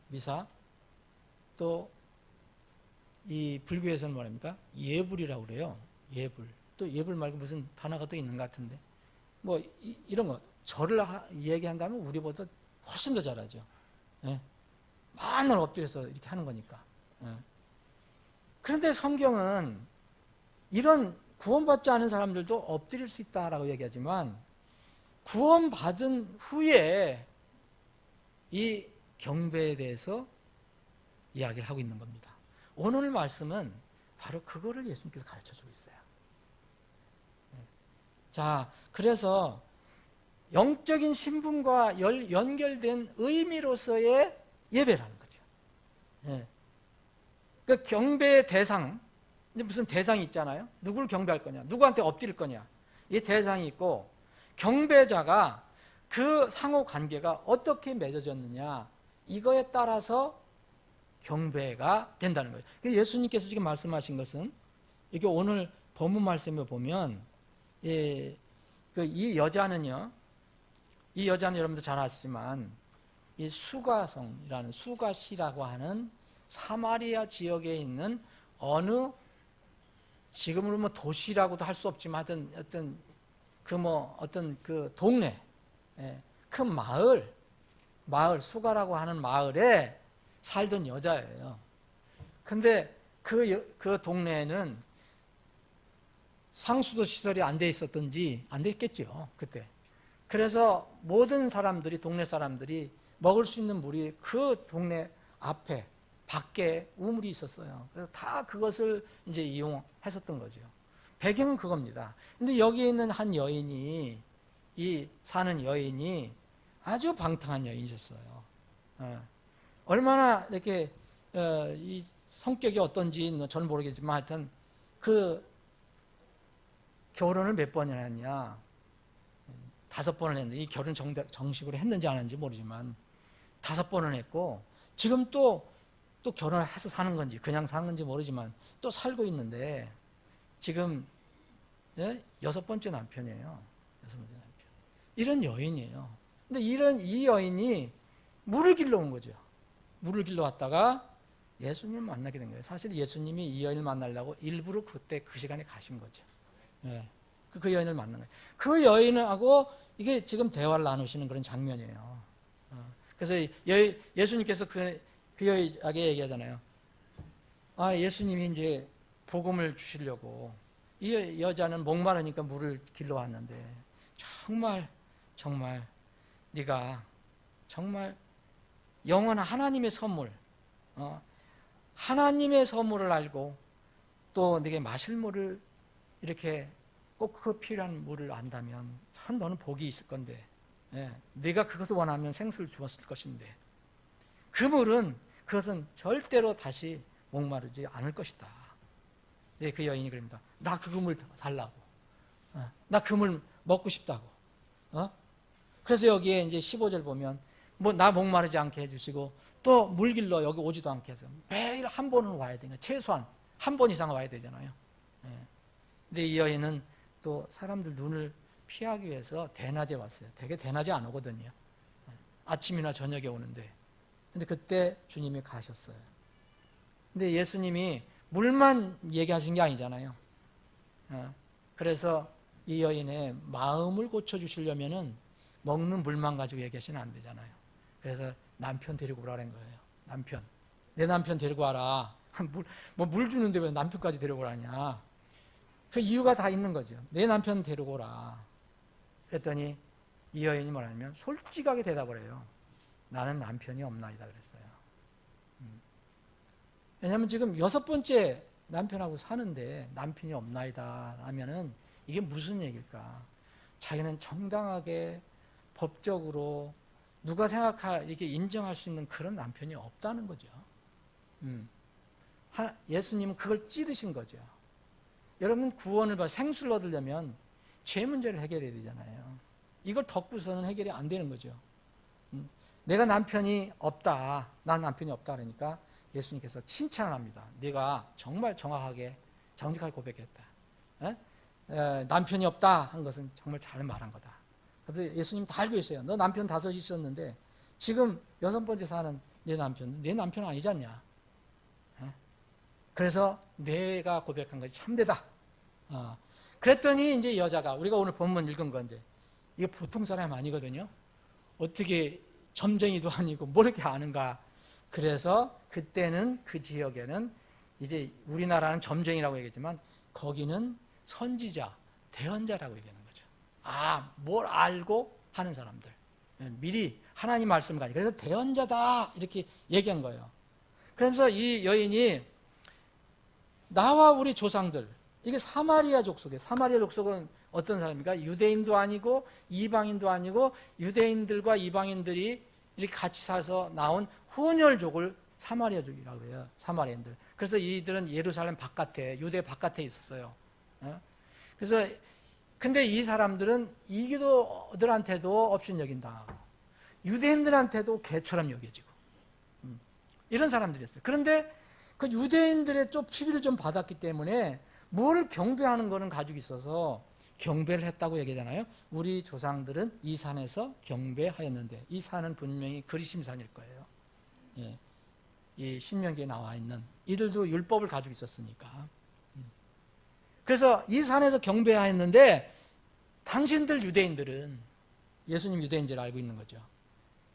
미사. 또 이 불교에서는 뭐랍니까? 예불이라고 그래요. 예불. 또 예불 말고 무슨 단어가 또 있는 것 같은데. 뭐 이런 거 절을 얘기한다면 우리보다 훨씬 더 잘하죠. 만날 엎드려서 이렇게 하는 거니까. 그런데 성경은 이런 구원받지 않은 사람들도 엎드릴 수 있다라고 얘기하지만 구원받은 후에 이 경배에 대해서 이야기를 하고 있는 겁니다. 오늘 말씀은 바로 그거를 예수님께서 가르쳐주고 있어요. 자, 그래서 영적인 신분과 연결된 의미로서의 예배라는 거죠. 그 경배의 대상, 무슨 대상이 있잖아요. 누구를 경배할 거냐, 누구한테 엎드릴 거냐, 이 대상이 있고 경배자가 그 상호 관계가 어떻게 맺어졌느냐, 이거에 따라서 경배가 된다는 거예요. 예수님께서 지금 말씀하신 것은 이게 오늘 본문 말씀에 보면 이 여자는요, 이 여자는 여러분들 잘 아시지만 이 수가성이라는 수가시라고 하는 사마리아 지역에 있는 어느 지금으로 뭐 도시라고도 할 수 없지만 어떤 그 동네, 큰 마을 수가라고 하는 마을에 살던 여자예요. 근데 그 동네에는 상수도 시설이 안 돼 있었던지 안 돼 있겠죠 그때. 그래서 모든 사람들이 동네 사람들이 먹을 수 있는 물이 그 동네 앞에 밖에 우물이 있었어요. 그래서 다 그것을 이제 이용했었던 거죠. 배경은 그겁니다. 근데 여기에 있는 한 여인이 이 사는 여인이 아주 방탕한 여인이셨어요. 얼마나 이렇게 이 성격이 어떤지 저는 모르겠지만 하여튼 그 결혼을 몇 번이나 했냐? 5번을 했는데 이 결혼 정식으로 했는지 안 했는지 모르지만 5번을 했고 지금 또 결혼을 해서 사는 건지 그냥 사는 건지 모르지만 또 살고 있는데 지금 6번째 남편이에요. 6번째 남편. 이런 여인이에요. 근데 이 여인이 물을 길러 온 거죠. 물을 길러 왔다가 예수님을 만나게 된 거예요. 사실 예수님이 이 여인을 만나려고 일부러 그때 그 시간에 가신 거죠. 그 여인을 만난 거예요. 그 여인하고 이게 지금 대화를 나누시는 그런 장면이에요. 그래서 예수님께서 그 여인에게 얘기하잖아요. 예수님이 이제 복음을 주시려고 이 여자는 목마르니까 물을 길러 왔는데 정말 네가 정말 영원한 하나님의 선물, 하나님의 선물을 알고 또 네게 마실 물을 이렇게 꼭 그 필요한 물을 안다면 참 너는 복이 있을 건데 네가 그것을 원하면 생수를 주었을 것인데 그것은 절대로 다시 목마르지 않을 것이다. 그 여인이 그럽니다. 나 그 물 달라고. 나 그 물 먹고 싶다고. 그래서 여기에 이제 15절 보면 나 목마르지 않게 해주시고 또 물 길러 여기 오지도 않게 해서 매일 한 번은 와야 되니까 최소한 한 번 이상 와야 되잖아요. 근데 이 여인은 또 사람들 눈을 피하기 위해서 대낮에 왔어요. 되게 대낮에 안 오거든요. 아침이나 저녁에 오는데. 근데 그때 주님이 가셨어요. 근데 예수님이 물만 얘기하신 게 아니잖아요. 그래서 이 여인의 마음을 고쳐주시려면은 먹는 물만 가지고 얘기하시면 안 되잖아요. 그래서 남편 데리고 오라는 거예요. 내 남편 데리고 와라. 물 주는데 왜 남편까지 데리고 오라냐. 그 이유가 다 있는 거죠. 내 남편 데리고 오라. 그랬더니 이 여인이 뭐냐면 솔직하게 대답을 해요. 나는 남편이 없나이다 그랬어요. 왜냐하면 지금 6번째 남편하고 사는데 남편이 없나이다 하면은 이게 무슨 얘기일까? 자기는 정당하게 법적으로 누가 이렇게 인정할 수 있는 그런 남편이 없다는 거죠. 예수님은 그걸 찌르신 거죠. 여러분 구원을 생수를 얻으려면 죄 문제를 해결해야 되잖아요. 이걸 덮고서는 해결이 안 되는 거죠. 내가 남편이 없다. 난 남편이 없다 그러니까 예수님께서 칭찬합니다. 네가 정말 정확하게 정직하게 고백했다. 남편이 없다 한 것은 정말 잘 말한 거다. 그런데 예수님 다 알고 있어요. 너 남편 5이 있었는데 지금 6번째 사는 내 남편 아니지 않냐. 그래서 내가 고백한 것이 참되다. 그랬더니 이제 여자가 우리가 오늘 본문 읽은 건 이제 이거 보통 사람이 아니거든요. 어떻게 점쟁이도 아니고 뭐 이렇게 아는가. 그래서 그때는 그 지역에는 이제 우리나라는 점쟁이라고 얘기했지만 거기는 선지자, 대언자라고 얘기하는 거죠. 뭘 알고 하는 사람들. 미리 하나님 말씀을 가지고 그래서 대언자다 이렇게 얘기한 거예요. 그러면서 이 여인이 나와 우리 조상들 이게 사마리아 족속이에요. 사마리아 족속은 어떤 사람입니까? 유대인도 아니고 이방인도 아니고 유대인들과 이방인들이 이렇게 같이 사서 나온 혼혈족을 사마리아족이라고 해요. 사마리아인들. 그래서 이들은 예루살렘 바깥에 유대 바깥에 있었어요. 그래서 근데 이 사람들은 이교도들한테도 업신여긴당하고 유대인들한테도 개처럼 여겨지고 이런 사람들이었어요. 그런데 그 유대인들의 좀 피비를 좀 받았기 때문에 뭘 경배하는 거는 가지고 있어서 경배를 했다고 얘기하잖아요. 우리 조상들은 이 산에서 경배하였는데 이 산은 분명히 그리심산일 거예요. 이 신명기에 나와 있는 이들도 율법을 가지고 있었으니까. 그래서 이 산에서 경배하였는데 당신들 유대인들은 예수님 유대인 줄 알고 있는 거죠.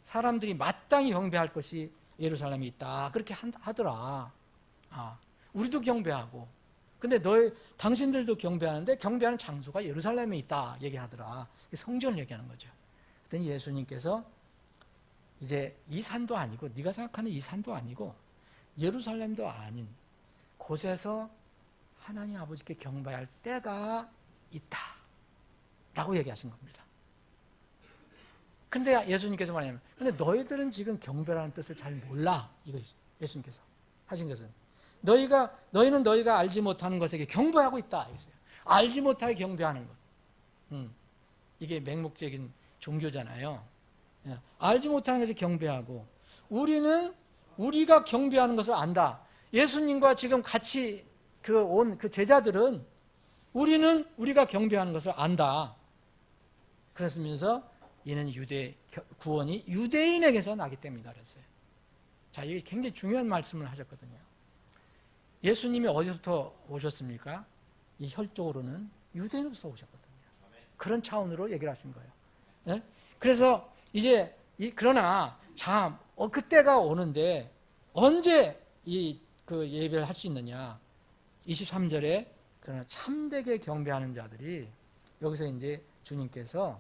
사람들이 마땅히 경배할 것이 예루살렘에 있다. 그렇게 하더라. 우리도 경배하고 근데 당신들도 경배하는데 경배하는 장소가 예루살렘에 있다 얘기하더라. 성전을 얘기하는 거죠. 그랬더니 예수님께서 이제 이 산도 아니고 네가 생각하는 이 산도 아니고 예루살렘도 아닌 곳에서 하나님 아버지께 경배할 때가 있다 라고 얘기하신 겁니다. 근데 예수님께서 말하냐면 근데 너희들은 지금 경배라는 뜻을 잘 몰라. 이거 예수님께서 하신 것은 너희는 너희가 알지 못하는 것에게 경배하고 있다. 알지 못하게 경배하는 것. 이게 맹목적인 종교잖아요. 알지 못하는 것에 경배하고 우리는 우리가 경배하는 것을 안다. 예수님과 지금 같이 온 그 제자들은 우리는 우리가 경배하는 것을 안다. 그랬으면서 이는 구원이 유대인에게서 나기 때문이다 그랬어요. 자, 이게 굉장히 중요한 말씀을 하셨거든요. 예수님이 어디서부터 오셨습니까? 이 혈적으로는 유대인으로부터 오셨거든요. 그런 차원으로 얘기를 하신 거예요. 네? 그래서 이제 그러나 참 그때가 오는데 언제 그 예배를 할 수 있느냐? 23절에 그러나 참되게 경배하는 자들이 여기서 이제 주님께서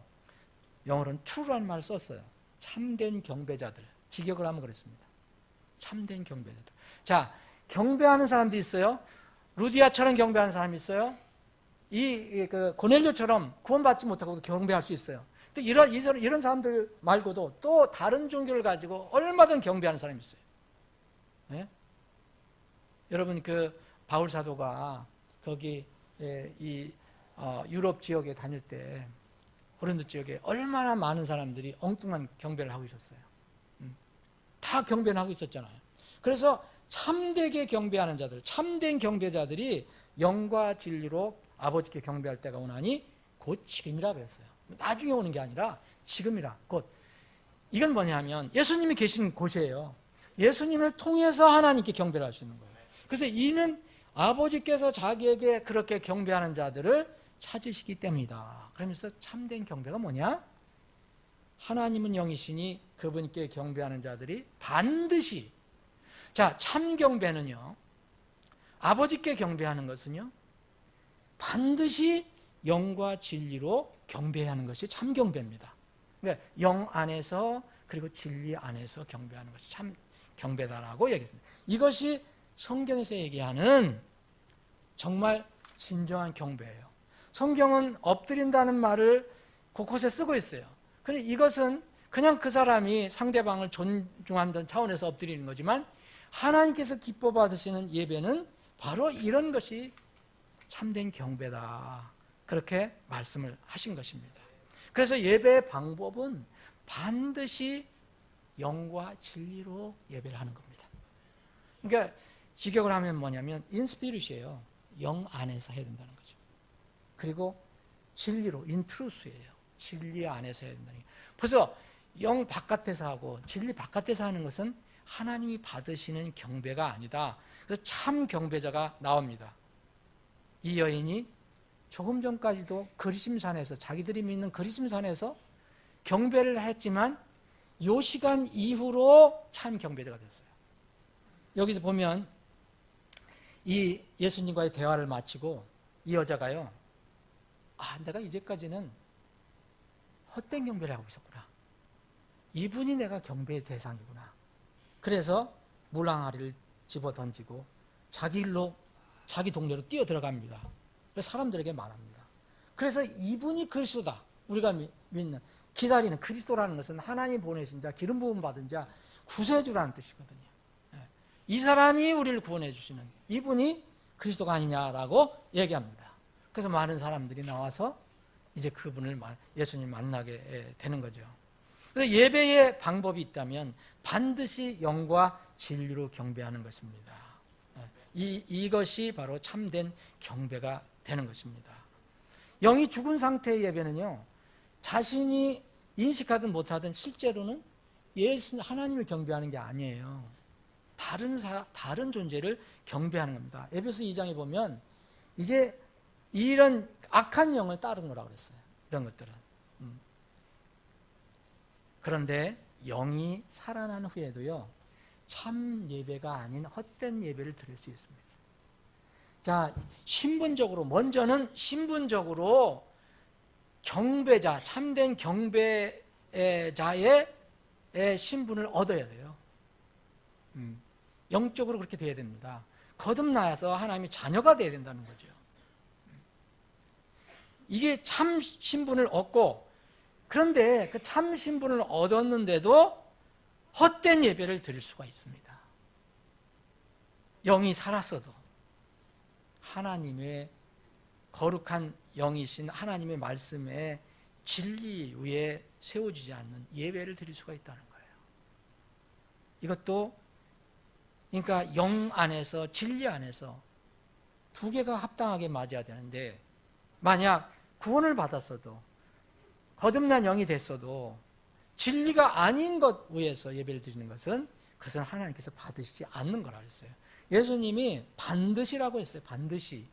영어로는 true라는 말을 썼어요. 참된 경배자들. 직역을 하면 그랬습니다. 참된 경배자들. 자, 경배하는 사람도 있어요. 루디아처럼 경배하는 사람이 있어요. 그 고넬료처럼 구원받지 못하고도 경배할 수 있어요. 또 이런 사람들 말고도 또 다른 종교를 가지고 얼마든 경배하는 사람이 있어요. 네? 여러분 그 바울 사도가 거기 유럽 지역에 다닐 때 고린도 지역에 얼마나 많은 사람들이 엉뚱한 경배를 하고 있었어요. 다 경배를 하고 있었잖아요. 그래서 참되게 경배하는 자들, 참된 경배자들이 영과 진리로 아버지께 경배할 때가 오나니 곧 지금이라 그랬어요. 나중에 오는 게 아니라 지금이라 곧. 이건 뭐냐면 예수님이 계신 곳이에요. 예수님을 통해서 하나님께 경배를 할 수 있는 거예요. 그래서 이는 아버지께서 자기에게 그렇게 경배하는 자들을 찾으시기 때문이다. 그러면서 참된 경배가 뭐냐? 하나님은 영이시니 그분께 경배하는 자들이 반드시, 자, 참 경배는요, 아버지께 경배하는 것은요, 반드시 영과 진리로 경배하는 것이 참 경배입니다. 그러니까 영 안에서 그리고 진리 안에서 경배하는 것이 참 경배다라고 얘기했습니다. 이것이 성경에서 얘기하는 정말 진정한 경배예요. 성경은 엎드린다는 말을 곳곳에 쓰고 있어요. 그런데 이것은 그냥 그 사람이 상대방을 존중한다는 차원에서 엎드리는 거지만 하나님께서 기뻐 받으시는 예배는 바로 이런 것이 참된 경배다. 그렇게 말씀을 하신 것입니다. 그래서 예배의 방법은 반드시 영과 진리로 예배를 하는 겁니다. 그러니까 직역을 하면 뭐냐면 인스피릿이에요. 영 안에서 해야 된다는 거죠. 그리고 진리로 인트루스예요. 진리 안에서 해야 된다는 거예요. 그래서 영 바깥에서 하고 진리 바깥에서 하는 것은 하나님이 받으시는 경배가 아니다. 그래서 참 경배자가 나옵니다. 이 여인이 조금 전까지도 그리심산에서 자기들이 믿는 그리심산에서 경배를 했지만 이 시간 이후로 참 경배자가 됐어요. 여기서 보면 이 예수님과의 대화를 마치고 이 여자가요, 내가 이제까지는 헛된 경배를 하고 있었구나. 이분이 내가 경배의 대상이구나. 그래서 물랑아리를 집어 던지고 자기 일로 자기 동네로 뛰어 들어갑니다. 그래서 사람들에게 말합니다. 그래서 이분이 그리스도다. 우리가 믿는, 기다리는 그리스도라는 것은 하나님 보내신 자, 기름 부음 받은 자, 구세주라는 뜻이거든요. 이 사람이 우리를 구원해 주시는 이분이 그리스도가 아니냐라고 얘기합니다. 그래서 많은 사람들이 나와서 이제 그분을 예수님 만나게 되는 거죠. 그래서 예배의 방법이 있다면 반드시 영과 진리로 경배하는 것입니다. 이것이 바로 참된 경배가 되는 것입니다. 영이 죽은 상태의 예배는요, 자신이 인식하든 못하든 실제로는 하나님을 경배하는 게 아니에요. 다른 존재를 경배하는 겁니다. 에베소 2장에 보면 이제 이런 악한 영을 따른 거라고 그랬어요. 이런 것들은. 그런데 영이 살아난 후에도요, 참 예배가 아닌 헛된 예배를 드릴 수 있습니다. 자, 신분적으로, 먼저는 신분적으로 경배자, 참된 경배자의 신분을 얻어야 돼요. 영적으로 그렇게 돼야 됩니다. 거듭나서 하나님의 자녀가 돼야 된다는 거죠. 이게 참 신분을 얻고, 그런데 그 참 신분을 얻었는데도 헛된 예배를 드릴 수가 있습니다. 영이 살았어도 하나님의 거룩한 영이신 하나님의 말씀에 진리 위에 세워지지 않는 예배를 드릴 수가 있다는 거예요. 이것도 그러니까 영 안에서 진리 안에서 두 개가 합당하게 맞아야 되는데, 만약 구원을 받았어도 거듭난 영이 됐어도 진리가 아닌 것 위에서 예배를 드리는 것은 그것은 하나님께서 받으시지 않는 거라 그랬어요. 예수님이 반드시라고 했어요. 반드시.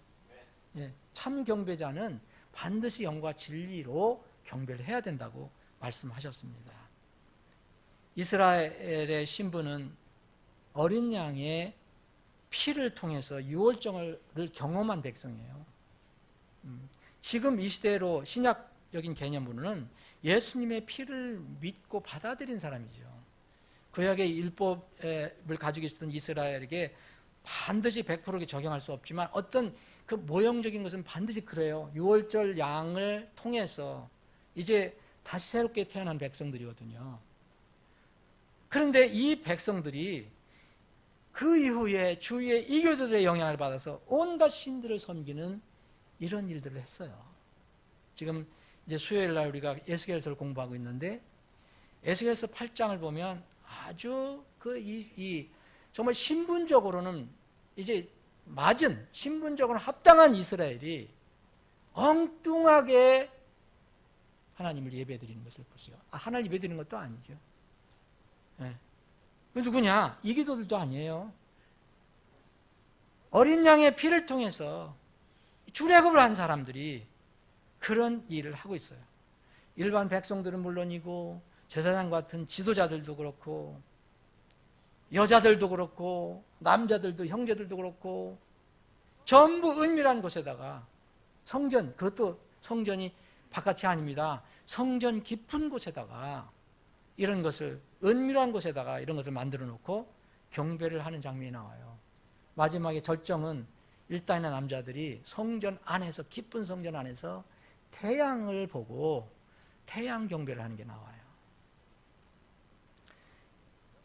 예, 참 경배자는 반드시 영과 진리로 경배를 해야 된다고 말씀하셨습니다. 이스라엘의 신분은 어린 양의 피를 통해서 유월절을 경험한 백성이에요. 지금 이 시대로 신약적인 개념으로는 예수님의 피를 믿고 받아들인 사람이죠. 구약의 율법을 가지고 있었던 이스라엘에게 반드시 100% 적용할 수 없지만 어떤 그 모형적인 것은 반드시 그래요. 유월절 양을 통해서 이제 다시 새롭게 태어난 백성들이거든요. 그런데 이 백성들이 그 이후에 주위의 이교도들의 영향을 받아서 온갖 신들을 섬기는 이런 일들을 했어요. 지금 이제 수요일 날 우리가 에스겔서를 공부하고 있는데, 에스겔서 8장을 보면 아주 정말 신분적으로는 이제 맞은, 신분적으로 합당한 이스라엘이 엉뚱하게 하나님을 예배드리는 것을 보세요. 하나님 예배드리는 것도 아니죠. 네. 그 누구냐? 이기도들도 아니에요. 어린 양의 피를 통해서 출애굽을 한 사람들이 그런 일을 하고 있어요. 일반 백성들은 물론이고 제사장 같은 지도자들도 그렇고 여자들도 그렇고 남자들도 형제들도 그렇고 전부 은밀한 곳에다가 성전, 그것도 성전이 바깥이 아닙니다. 성전 깊은 곳에다가 이런 것을, 은밀한 곳에다가 이런 것을 만들어 놓고 경배를 하는 장면이 나와요. 마지막에 절정은 일단의 남자들이 성전 안에서, 깊은 성전 안에서 태양을 보고 태양 경배를 하는 게 나와요.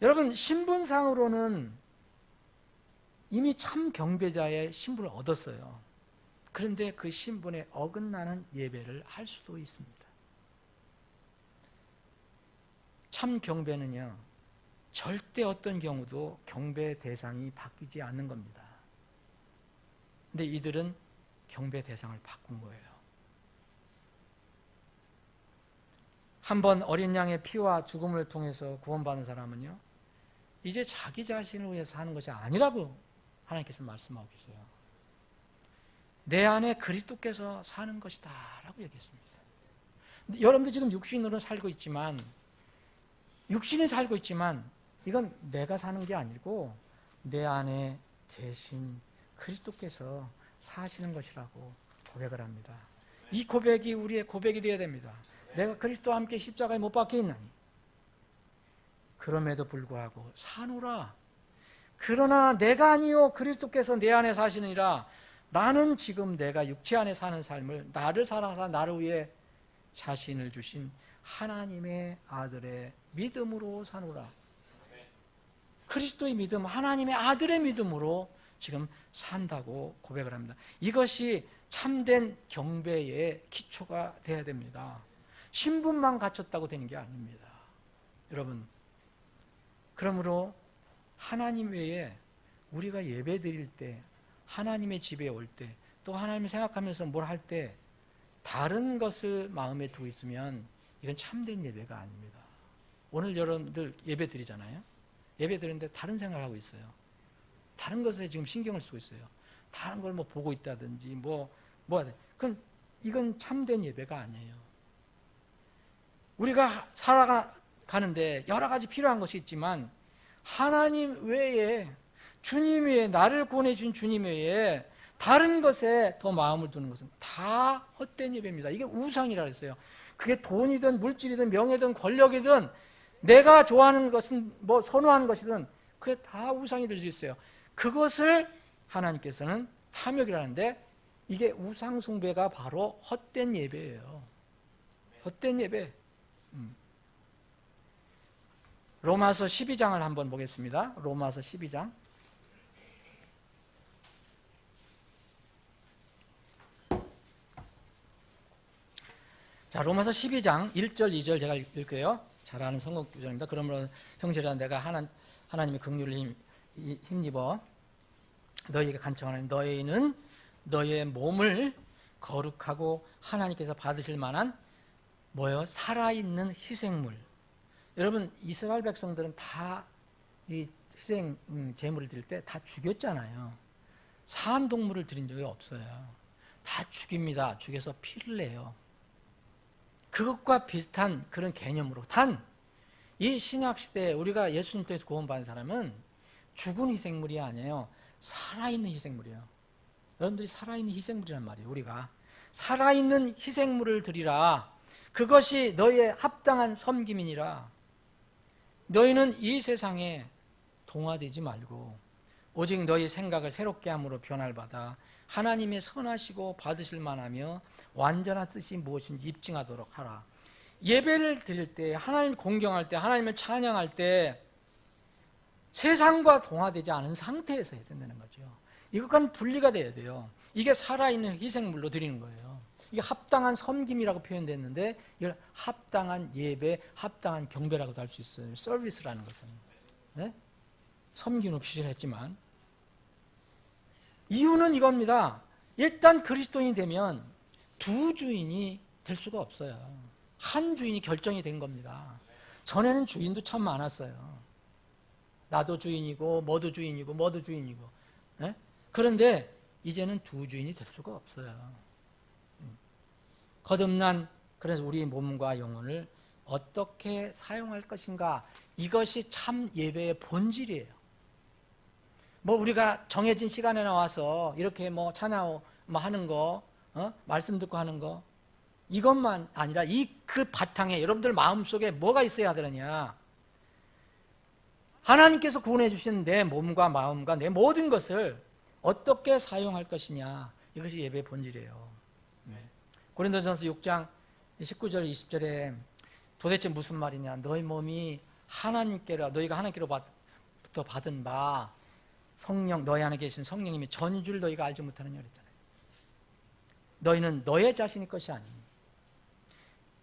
여러분, 신분상으로는 이미 참 경배자의 신분을 얻었어요. 그런데 그 신분에 어긋나는 예배를 할 수도 있습니다. 참 경배는요, 절대 어떤 경우도 경배 대상이 바뀌지 않는 겁니다. 근데 이들은 경배 대상을 바꾼 거예요. 한번 어린 양의 피와 죽음을 통해서 구원받은 사람은요, 이제 자기 자신을 위해서 하는 것이 아니라고 하나님께서 말씀하고 계세요. 내 안에 그리스도께서 사는 것이다 라고 얘기했습니다. 여러분들 지금 육신으로 살고 있지만, 육신이 살고 있지만 이건 내가 사는 게 아니고 내 안에 계신 그리스도께서 사시는 것이라고 고백을 합니다. 이 고백이 우리의 고백이 되어야 됩니다. 내가 그리스도와 함께 십자가에 못 박혀 있나니 그럼에도 불구하고 사노라. 그러나 내가 아니요 그리스도께서 내 안에 사시느니라. 나는 지금 내가 육체 안에 사는 삶을, 나를 사랑하사 나를 위해 자신을 주신 하나님의 아들의 믿음으로 사노라. 그리스도의 믿음, 하나님의 아들의 믿음으로 지금 산다고 고백을 합니다. 이것이 참된 경배의 기초가 돼야 됩니다. 신분만 갖췄다고 되는 게 아닙니다. 여러분, 그러므로 하나님 외에 우리가 예배 드릴 때, 하나님의 집에 올 때, 또 하나님을 생각하면서 뭘 할 때 다른 것을 마음에 두고 있으면 이건 참된 예배가 아닙니다. 오늘 여러분들 예배 드리잖아요. 예배 드리는데 다른 생각을 하고 있어요. 다른 것에 지금 신경을 쓰고 있어요. 다른 걸 뭐 보고 있다든지 그럼 이건 참된 예배가 아니에요. 우리가 살아가는데 여러 가지 필요한 것이 있지만 하나님 외에, 주님 외에, 나를 구원해 주신 주님 외에 다른 것에 더 마음을 두는 것은 다 헛된 예배입니다. 이게 우상이라 그랬어요. 그게 돈이든 물질이든 명예든 권력이든 내가 좋아하는 것은 뭐 선호하는 것이든 그게 다 우상이 될 수 있어요. 그것을 하나님께서는 탐욕이라는데 이게 우상 숭배가 바로 헛된 예배예요. 헛된 예배. 로마서 12장을 한번 보겠습니다. 로마서 12장. 자, 로마서 12장 1절, 2절 제가 읽을게요. 잘 아는 성경 구절입니다. 그러므로 형제라 내가 하나님의 긍휼을 힘입어 너희에게 간청하는 너희는 너희의 몸을 거룩하고 하나님께서 받으실 만한 뭐요? 살아있는 희생물. 여러분 이스라엘 백성들은 다 이 희생 제물을 드릴 때 다 죽였잖아요. 사한 동물을 드린 적이 없어요. 다 죽입니다. 죽여서 피를 내요. 그것과 비슷한 그런 개념으로 단 이 신약 시대에 우리가 예수님 통해서 구원받은 사람은 죽은 희생물이 아니에요. 살아있는 희생물이에요. 여러분들이 살아있는 희생물이란 말이에요. 우리가 살아있는 희생물을 드리라. 그것이 너희의 합당한 섬김이니라. 너희는 이 세상에 동화되지 말고 오직 너희 생각을 새롭게 함으로 변화를 받아 하나님의 선하시고 받으실 만하며 완전한 뜻이 무엇인지 입증하도록 하라. 예배를 드릴 때, 하나님을 공경할 때, 하나님을 찬양할 때 세상과 동화되지 않은 상태에서 해야 된다는 거죠. 이것과는 분리가 돼야 돼요. 이게 살아있는 희생물로 드리는 거예요. 이게 합당한 섬김이라고 표현됐는데 이걸 합당한 예배, 합당한 경배라고도 할 수 있어요. 서비스라는 것은. 네? 섬기는 표시를 했지만 이유는 이겁니다. 일단 그리스도인이 되면 두 주인이 될 수가 없어요. 한 주인이 결정이 된 겁니다. 전에는 주인도 참 많았어요. 나도 주인이고 뭐도 주인이고 뭐도 주인이고. 네? 그런데 이제는 두 주인이 될 수가 없어요. 거듭난 그래서 우리 몸과 영혼을 어떻게 사용할 것인가, 이것이 참 예배의 본질이에요. 뭐 우리가 정해진 시간에 나와서 이렇게 뭐 찬양 뭐 하는 거, 말씀 듣고 하는 거, 이것만 아니라 이 그 바탕에 여러분들 마음속에 뭐가 있어야 되느냐. 하나님께서 구원해 주신 내 몸과 마음과 내 모든 것을 어떻게 사용할 것이냐, 이것이 예배의 본질이에요. 고린도전서 6장 19절 20절에 도대체 무슨 말이냐, 너희 몸이 하나님께로, 너희가 하나님께로부터 받은 바 성령, 너희 안에 계신 성령님이 전줄 너희가 알지 못하느냐 그랬잖아요. 너희는 너의 자신의 것이 아니니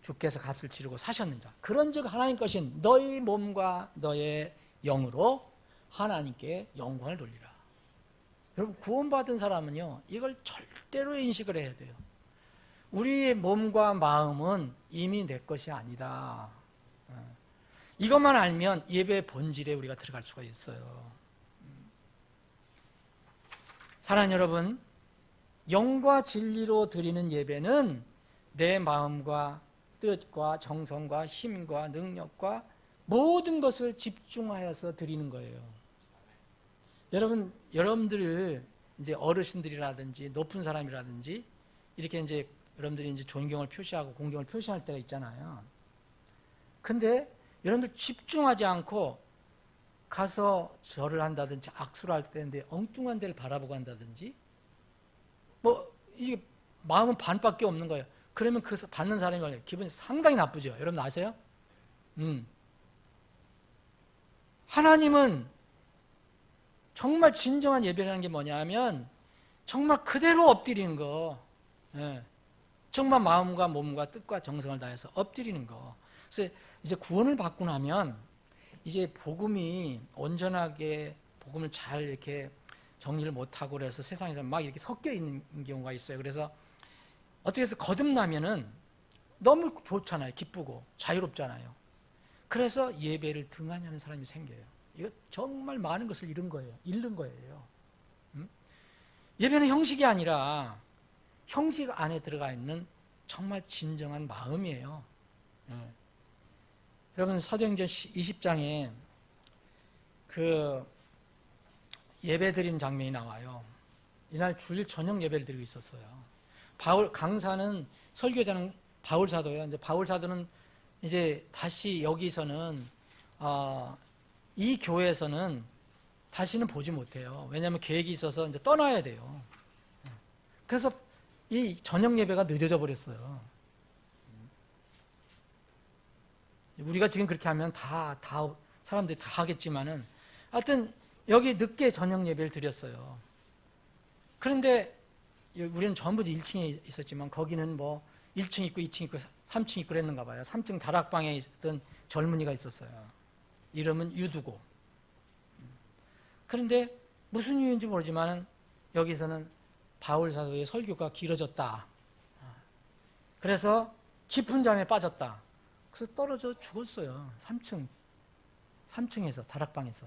주께서 값을 치르고 사셨느니라. 그런즉 하나님 것인 너희 몸과 너의 영으로 하나님께 영광을 돌리라. 여러분 구원받은 사람은요 이걸 절대로 인식을 해야 돼요. 우리의 몸과 마음은 이미 내 것이 아니다. 이것만 알면 예배의 본질에 우리가 들어갈 수가 있어요. 사랑하는 여러분, 영과 진리로 드리는 예배는 내 마음과 뜻과 정성과 힘과 능력과 모든 것을 집중하여서 드리는 거예요. 여러분들을 이제 어르신들이라든지 높은 사람이라든지 이렇게 이제 여러분들이 이제 존경을 표시하고 공경을 표시할 때가 있잖아요. 근데 여러분들 집중하지 않고 가서 절을 한다든지 악수를 할 때인데 엉뚱한 데를 바라보고 한다든지 뭐 이게 마음은 반밖에 없는 거예요. 그러면 그 받는 사람이 기분이 상당히 나쁘죠. 여러분 아세요? 하나님은 정말 진정한 예배라는 게 뭐냐면 정말 그대로 엎드리는 거. 예. 정말 마음과 몸과 뜻과 정성을 다해서 엎드리는 거. 그래서 이제 구원을 받고 나면 이제 복음이 온전하게 복음을 잘 이렇게 정리를 못하고 그래서 세상에서 막 이렇게 섞여 있는 경우가 있어요. 그래서 어떻게 해서 거듭나면은 너무 좋잖아요. 기쁘고 자유롭잖아요. 그래서 예배를 등한히 사람이 생겨요. 이거 정말 많은 것을 잃은 거예요. 예배는 형식이 아니라 형식 안에 들어가 있는 정말 진정한 마음이에요. 여러분 사도행전 20장에 그 예배 드리는 장면이 나와요. 이날 주일 저녁 예배를 드리고 있었어요. 강사는 설교자는 바울 사도예요. 이제 바울 사도는 이제 다시 여기서는 이 교회에서는 다시는 보지 못해요. 왜냐하면 계획이 있어서 이제 떠나야 돼요. 그래서 이 저녁 예배가 늦어져 버렸어요. 우리가 지금 그렇게 하면 다 사람들이 다 하겠지만은 하여튼 여기 늦게 저녁 예배를 드렸어요. 그런데 우리는 전부 1층에 있었지만 거기는 뭐 1층 있고 2층 있고 3층 있고 그랬는가 봐요. 3층 다락방에 있던 젊은이가 있었어요. 이름은 유두고. 그런데 무슨 이유인지 모르지만 여기서는 바울 사도의 설교가 길어졌다. 그래서 깊은 잠에 빠졌다. 그래서 떨어져 죽었어요. 3층에서 다락방에서.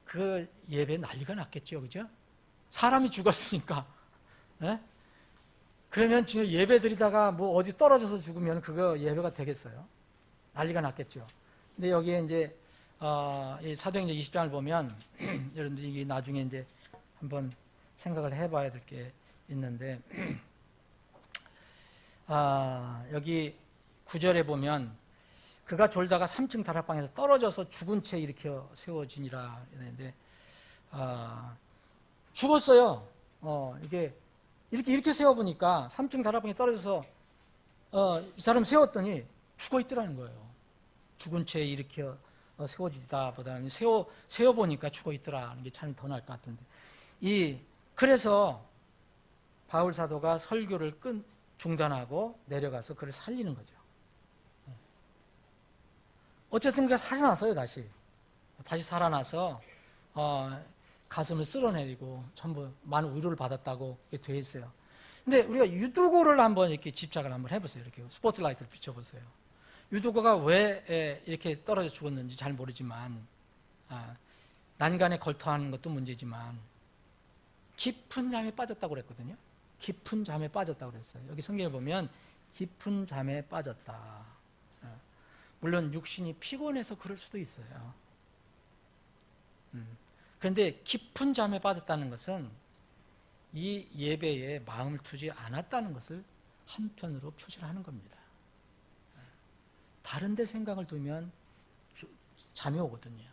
그 예배 난리가 났겠죠, 그죠? 사람이 죽었으니까. 네? 그러면 지금 예배 드리다가 뭐 어디 떨어져서 죽으면 그거 예배가 되겠어요? 난리가 났겠죠. 근데 여기에 이제 이 사도행전 20장을 보면 여러분들이 나중에 이제 한번 생각을 해봐야 될 게 있는데 여기 9절에 보면 그가 졸다가 3층 다락방에서 떨어져서 죽은 채 일으켜 세워지니라 했는데 죽었어요. 이게 이렇게 세워보니까 3층 다락방에 떨어져서 이 사람 세웠더니 죽어 있더라는 거예요. 죽은 채 일으켜 세워지다 보다는 세워보니까 죽어 있더라는 게 참 더 나을 것 같은데 그래서 바울 사도가 설교를 중단하고 내려가서 그를 살리는 거죠. 어쨌든 그가 살아났어요. 다시 살아나서 가슴을 쓸어내리고 전부 많은 위로를 받았다고 돼 있어요. 근데 우리가 유두고를 한번 이렇게 집착을 한번 해보세요. 이렇게 스포트라이트를 비춰보세요. 유두고가 왜 이렇게 떨어져 죽었는지 잘 모르지만 난간에 걸터하는 것도 문제지만 깊은 잠에 빠졌다고 그랬거든요. 깊은 잠에 빠졌다고 그랬어요. 여기 성경에 보면 깊은 잠에 빠졌다. 물론 육신이 피곤해서 그럴 수도 있어요. 그런데 깊은 잠에 빠졌다는 것은 이 예배에 마음을 두지 않았다는 것을 한편으로 표시를 하는 겁니다. 다른 데 생각을 두면 잠이 오거든요.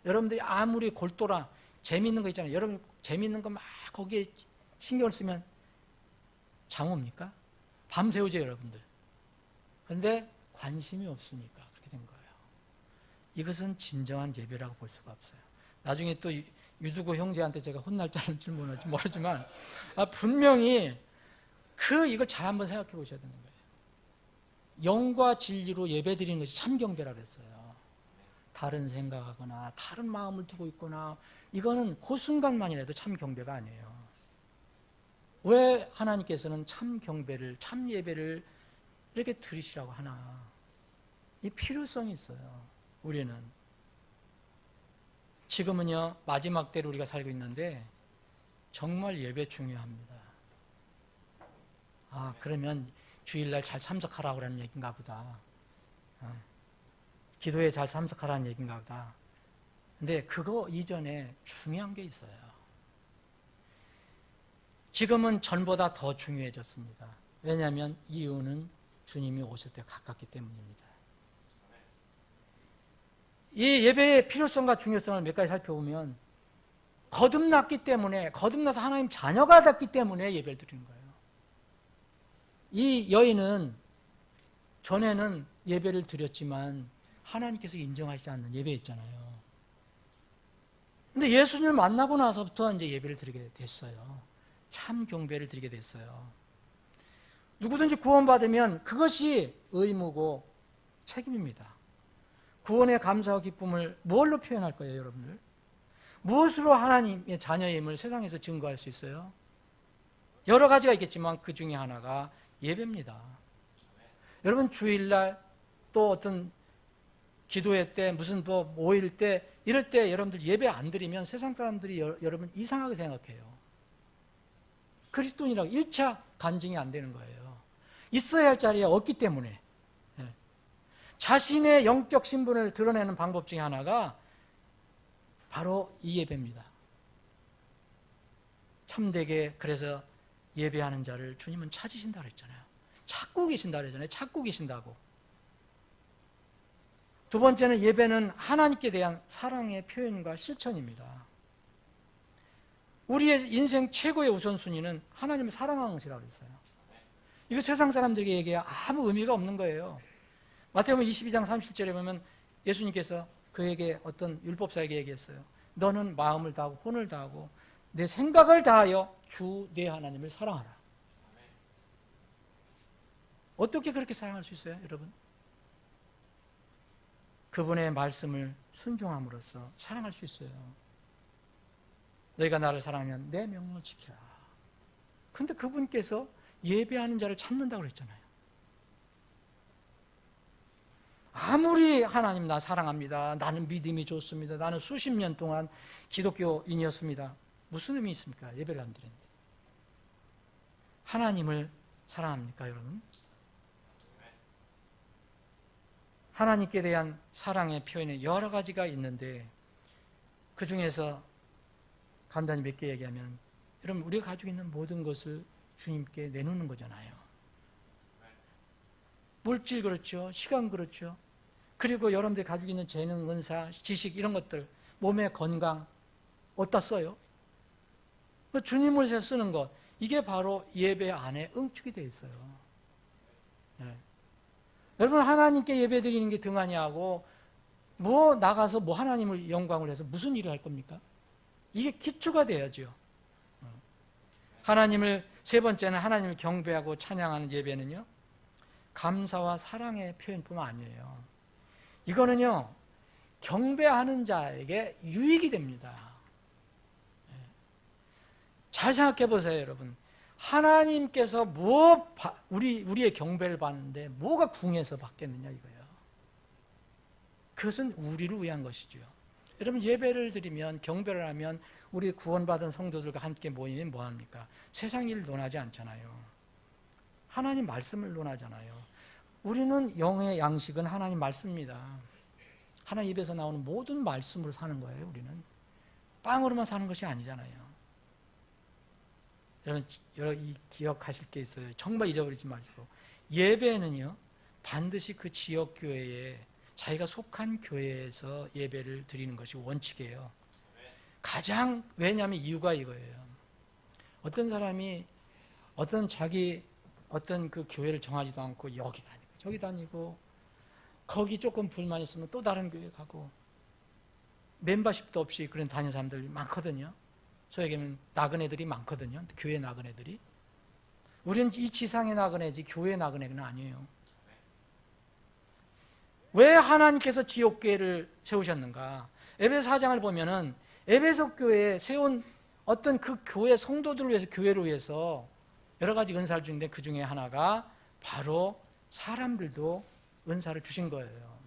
여러분들이 아무리 골똘한 재미있는 거 있잖아요. 여러분 재미있는 거 막 거기에 신경을 쓰면 잠 옵니까? 밤새우죠, 여러분들. 그런데 관심이 없으니까 그렇게 된 거예요. 이것은 진정한 예배라고 볼 수가 없어요. 나중에 또 유두고 형제한테 제가 혼날 줄 모르지만 분명히 이걸 잘 한번 생각해 보셔야 되는 거예요. 영과 진리로 예배 드리는 것이 참 경배라 그랬어요. 다른 생각하거나 다른 마음을 두고 있거나 이거는 그 순간만이라도 참 경배가 아니에요. 왜 하나님께서는 참 경배를, 참 예배를 이렇게 드리시라고 하나? 이 필요성이 있어요. 우리는 지금은요 마지막 때로 우리가 살고 있는데 정말 예배 중요합니다. 그러면 주일날 잘 참석하라고 하는 얘기인가 보다. 기도에 잘 참석하라는 얘기인가 보다. 근데 그거 이전에 중요한 게 있어요. 지금은 전보다 더 중요해졌습니다. 왜냐하면 이유는 주님이 오실 때 가깝기 때문입니다. 이 예배의 필요성과 중요성을 몇 가지 살펴보면 거듭나서 하나님 자녀가 됐기 때문에 예배를 드리는 거예요. 이 여인은 전에는 예배를 드렸지만 하나님께서 인정하지 않는 예배였잖아요. 근데 예수님을 만나고 나서부터 이제 예배를 드리게 됐어요. 참 경배를 드리게 됐어요. 누구든지 구원받으면 그것이 의무고 책임입니다. 구원의 감사와 기쁨을 무엇로 표현할 거예요, 여러분들? 무엇으로 하나님의 자녀임을 세상에서 증거할 수 있어요? 여러 가지가 있겠지만 그 중에 하나가 예배입니다. 여러분 주일날 또 어떤 기도회 때 무슨 뭐 모일 때 이럴 때 여러분들 예배 안 드리면 세상 사람들이 여러분 이상하게 생각해요. 그리스도인이라고 1차 간증이 안 되는 거예요. 있어야 할 자리에 없기 때문에. 자신의 영적 신분을 드러내는 방법 중에 하나가 바로 이 예배입니다. 참되게 그래서 예배하는 자를 주님은 찾으신다 그랬잖아요. 찾고 계신다 그랬잖아요. 찾고 계신다고. 두 번째는 예배는 하나님께 대한 사랑의 표현과 실천입니다. 우리의 인생 최고의 우선순위는 하나님을 사랑하는 것이라고 그랬어요. 이거 세상 사람들에게 얘기해 아무 의미가 없는 거예요. 마태복음 22장 37절에 보면 예수님께서 그에게 어떤 율법사에게 얘기했어요. 너는 마음을 다하고 혼을 다하고 내 생각을 다하여 주 내 하나님을 사랑하라. 어떻게 그렇게 사랑할 수 있어요, 여러분? 그분의 말씀을 순종함으로써 사랑할 수 있어요. 너희가 나를 사랑하면 내 명령을 지키라. 근데 그분께서 예배하는 자를 찾는다고 그랬잖아요. 아무리 하나님 나 사랑합니다. 나는 믿음이 좋습니다. 나는 수십 년 동안 기독교인이었습니다. 무슨 의미 있습니까? 예배를 안 드리는데. 하나님을 사랑합니까, 여러분? 하나님께 대한 사랑의 표현이 여러 가지가 있는데 그 중에서 간단히 몇 개 얘기하면 여러분 우리가 가지고 있는 모든 것을 주님께 내놓는 거잖아요. 물질 그렇죠. 시간 그렇죠. 그리고 여러분들이 가지고 있는 재능, 은사, 지식 이런 것들, 몸의 건강 어디다 써요? 주님을 위해서 쓰는 것, 이게 바로 예배 안에 응축이 되어 있어요. 네. 여러분 하나님께 예배 드리는 게 등하냐고 뭐 나가서 뭐 하나님을 영광을 해서 무슨 일을 할 겁니까? 이게 기초가 돼야죠. 하나님을 세 번째는 하나님을 경배하고 찬양하는 예배는요. 감사와 사랑의 표현뿐만 아니에요. 이거는요. 경배하는 자에게 유익이 됩니다. 잘 생각해 보세요, 여러분. 하나님께서 우리의 경배를 받는데 뭐가 궁해서 받겠느냐 이거예요. 그것은 우리를 위한 것이죠. 여러분 예배를 드리면 경배를 하면 우리 구원받은 성도들과 함께 모이면 뭐합니까? 세상 일 논하지 않잖아요. 하나님 말씀을 논하잖아요. 우리는 영의 양식은 하나님 말씀입니다. 하나님 입에서 나오는 모든 말씀으로 사는 거예요. 우리는 빵으로만 사는 것이 아니잖아요. 여러분 기억하실 게 있어요. 정말 잊어버리지 마시고 예배는요 반드시 그 지역 교회에 자기가 속한 교회에서 예배를 드리는 것이 원칙이에요. 왜냐하면 이유가 이거예요. 어떤 사람이 어떤 그 교회를 정하지도 않고 여기 다니고 저기 다니고 거기 조금 불만 있으면 또 다른 교회 가고 멤버십도 없이 그런 다니는 사람들이 많거든요. 소위 얘기하면 나그네들이 많거든요. 교회 나그네들이. 우리는 이 지상의 나그네지 교회 나그네는 아니에요. 왜 하나님께서 지옥교회를 세우셨는가? 에베소 4장을 보면은 에베소 교회에 세운 어떤 그 교회 성도들을 위해서 교회를 위해서 여러 가지 은사를 주는데 그 중에 하나가 바로 사람들도 은사를 주신 거예요.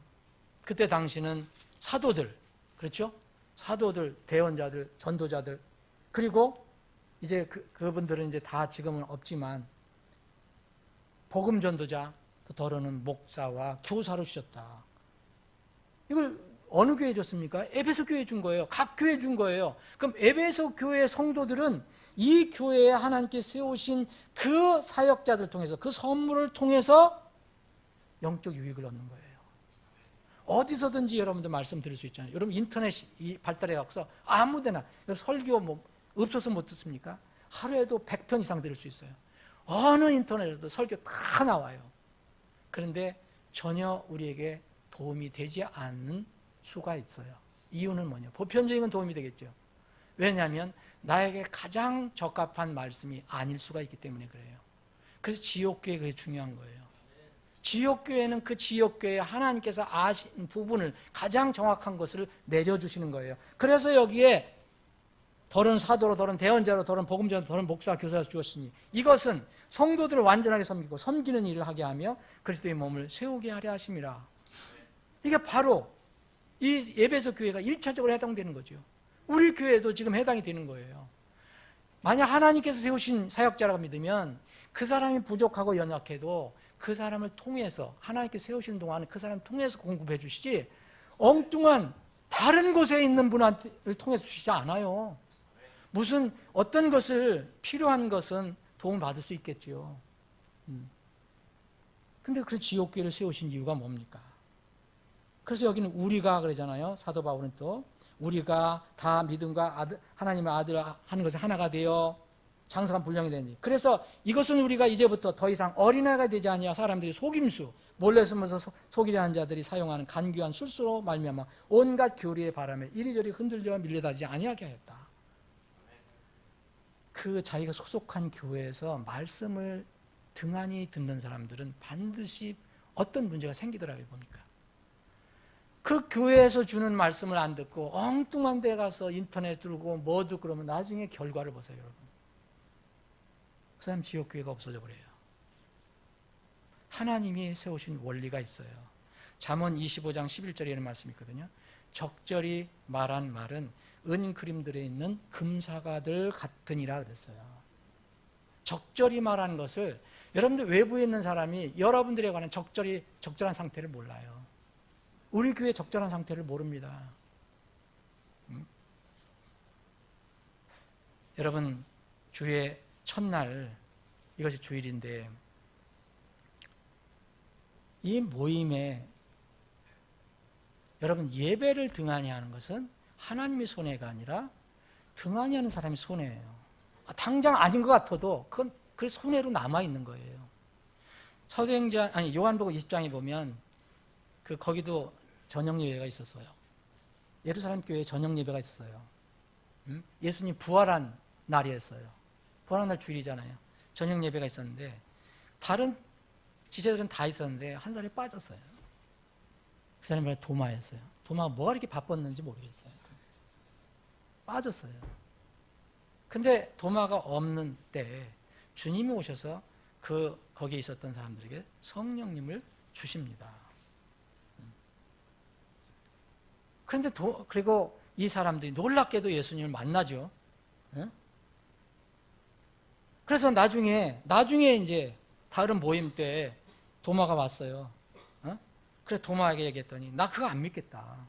그때 당시는 사도들, 그렇죠? 사도들, 대언자들, 전도자들, 그리고 이제 그분들은 이제 다 지금은 없지만 복음 전도자, 또 더러는 목사와 교사로 주셨다. 이걸 어느 교회에 줬습니까? 에베소 교회에 준 거예요. 각 교회에 준 거예요. 그럼 에베소 교회 성도들은 이 교회에 하나님께 세우신 그 사역자들 통해서 그 선물을 통해서 영적 유익을 얻는 거예요. 어디서든지 여러분들 말씀드릴 수 있잖아요. 여러분 인터넷이 발달해 갖고서 아무데나 설교 뭐 없어서 못 듣습니까? 하루에도 100편 이상 들을 수 있어요. 어느 인터넷에도 설교 다 나와요. 그런데 전혀 우리에게 도움이 되지 않는 수가 있어요. 이유는 뭐냐? 보편적인 건 도움이 되겠죠. 왜냐하면 나에게 가장 적합한 말씀이 아닐 수가 있기 때문에 그래요. 그래서 지옥교회 그게 중요한 거예요. 지옥교회는 그 지옥교회에 하나님께서 아신 부분을 가장 정확한 것을 내려주시는 거예요. 그래서 여기에 더러는 사도로, 더러는 대언자로, 더러는 복음자로, 더러는 목사, 교사로 주었으니 이것은 성도들을 완전하게 섬기고 섬기는 일을 하게 하며 그리스도의 몸을 세우게 하려 하심이라. 이게 바로 이 에베소 교회가 1차적으로 해당되는 거죠. 우리 교회도 지금 해당이 되는 거예요. 만약 하나님께서 세우신 사역자라고 믿으면 그 사람이 부족하고 연약해도 그 사람을 통해서 하나님께서 세우시는 동안 그 사람을 통해서 공급해 주시지 엉뚱한 다른 곳에 있는 분을 통해서 주시지 않아요. 무슨 어떤 것을 필요한 것은 도움을 받을 수 있겠지요. 근데 그 지옥교회를 세우신 이유가 뭡니까? 그래서 여기는 우리가 그러잖아요. 사도 바울은 또 우리가 다 믿음과 하나님의 아들 하는 것이 하나가 되어 장성한 분량이 되니. 그래서 이것은 우리가 이제부터 더 이상 어린아이가 되지 아니하 사람들이 속임수, 몰래 숨어서 속이려 하는 자들이 사용하는 간교한 술수로 말미암아 온갖 교리의 바람에 이리저리 흔들려 밀려다지 아니하게 하였다. 그 자기가 소속한 교회에서 말씀을 등한히 듣는 사람들은 반드시 어떤 문제가 생기더라고요. 보니까 그 교회에서 주는 말씀을 안 듣고 엉뚱한 데 가서 인터넷 들고 뭐 듣고 그러면 나중에 결과를 보세요. 여러분, 그 사람 지옥교회가 없어져 버려요. 하나님이 세우신 원리가 있어요. 잠언 25장 11절에 이런 말씀이 있거든요. 적절히 말한 말은 은 그림들에 있는 금사과들 같으니라 그랬어요. 적절히 말하는 것을, 여러분들 외부에 있는 사람이 여러분들에 관한 적절한 상태를 몰라요. 우리 교회 적절한 상태를 모릅니다. 여러분, 주의 첫날, 이것이 주일인데 이 모임에 여러분 예배를 등한히 하는 것은 하나님의 손해가 아니라 등한히 하는 사람의 손해예요. 당장 아닌 것 같아도 그건 그 손해로 남아있는 거예요. 요한복음 20장에 보면 거기도 저녁 예배가 있었어요. 예루살렘 교회에 저녁 예배가 있었어요. 예수님 부활한 날이었어요. 부활한 날 주일이잖아요. 저녁 예배가 있었는데 다른 지체들은 다 있었는데 한 사람이 빠졌어요. 그 사람이 도마였어요. 도마가 뭐가 이렇게 바빴는지 모르겠어요. 빠졌어요. 근데 도마가 없는 때에 주님이 오셔서 거기에 있었던 사람들에게 성령님을 주십니다. 그런데 그리고 이 사람들이 놀랍게도 예수님을 만나죠. 그래서 나중에 이제 다른 모임 때 도마가 왔어요. 그래서 도마에게 얘기했더니 나 그거 안 믿겠다.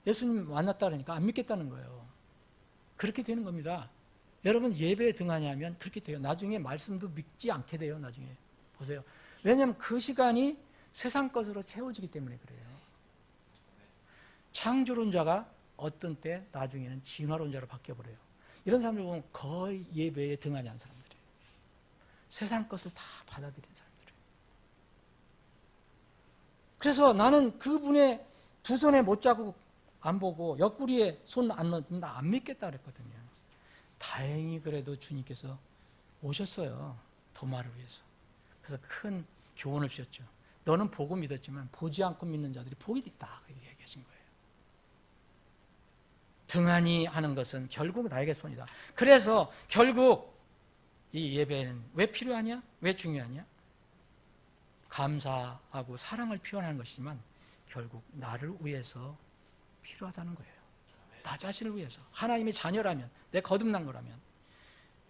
예수님 만났다 그러니까 안 믿겠다는 거예요. 그렇게 되는 겁니다. 여러분 예배에 등한히 하면 그렇게 돼요. 나중에 말씀도 믿지 않게 돼요. 나중에 보세요. 왜냐하면 그 시간이 세상 것으로 채워지기 때문에 그래요. 창조론자가 어떤 때 나중에는 진화론자로 바뀌어버려요. 이런 사람들 보면 거의 예배에 등한히 한 사람들이에요. 세상 것을 다 받아들이는 사람들이에요. 그래서 나는 그분의 두 손에 못자국 안 보고 옆구리에 손 안 넣는다 안 믿겠다 그랬거든요. 다행히 그래도 주님께서 오셨어요. 도마를 위해서. 그래서 큰 교훈을 주셨죠. 너는 보고 믿었지만 보지 않고 믿는 자들이 복이 있다. 그렇게 얘기하신 거예요. 등한히 하는 것은 결국 나에게 손이다. 그래서 결국 이 예배는 왜 필요하냐? 왜 중요하냐? 감사하고 사랑을 표현하는 것이지만 결국 나를 위해서 필요하다는 거예요. 나 자신을 위해서. 하나님의 자녀라면, 내 거듭난 거라면.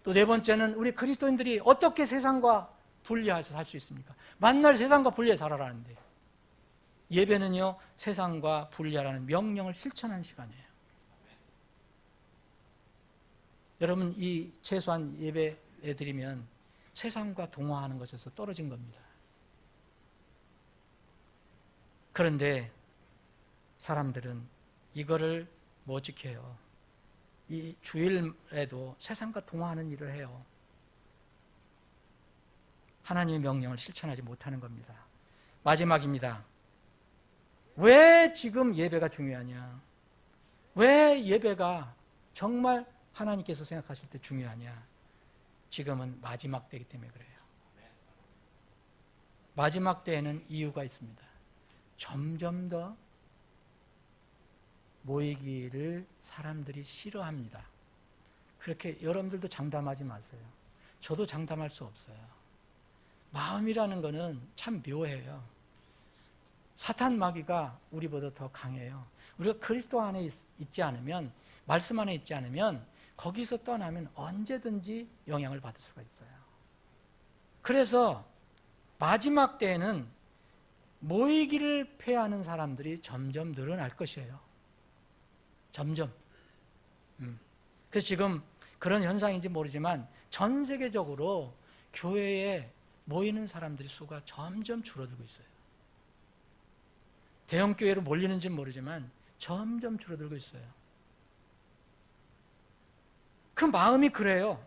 또 네 번째는 우리 그리스도인들이 어떻게 세상과 분리해서 살 수 있습니까? 만날 세상과 분리해 살아라는데 예배는요, 세상과 분리하라는 명령을 실천하는 시간이에요. 여러분, 이 최소한 예배에 드리면 세상과 동화하는 것에서 떨어진 겁니다. 그런데 사람들은 이거를 못 지켜요. 이 주일에도 세상과 동화하는 일을 해요. 하나님의 명령을 실천하지 못하는 겁니다. 마지막입니다. 왜 지금 예배가 중요하냐? 왜 예배가 정말 하나님께서 생각하실 때 중요하냐? 지금은 마지막 때이기 때문에 그래요. 마지막 때에는 이유가 있습니다. 점점 더 모이기를 사람들이 싫어합니다. 그렇게 여러분들도 장담하지 마세요. 저도 장담할 수 없어요. 마음이라는 거는 참 묘해요. 사탄 마귀가 우리보다 더 강해요. 우리가 그리스도 안에 있지 않으면, 말씀 안에 있지 않으면 거기서 떠나면 언제든지 영향을 받을 수가 있어요. 그래서 마지막 때에는 모이기를 패하는 사람들이 점점 늘어날 것이에요. 점점. 그래서 지금 그런 현상인지 모르지만 전 세계적으로 교회에 모이는 사람들의 수가 점점 줄어들고 있어요. 대형 교회로 몰리는지는 모르지만 점점 줄어들고 있어요. 그 마음이 그래요.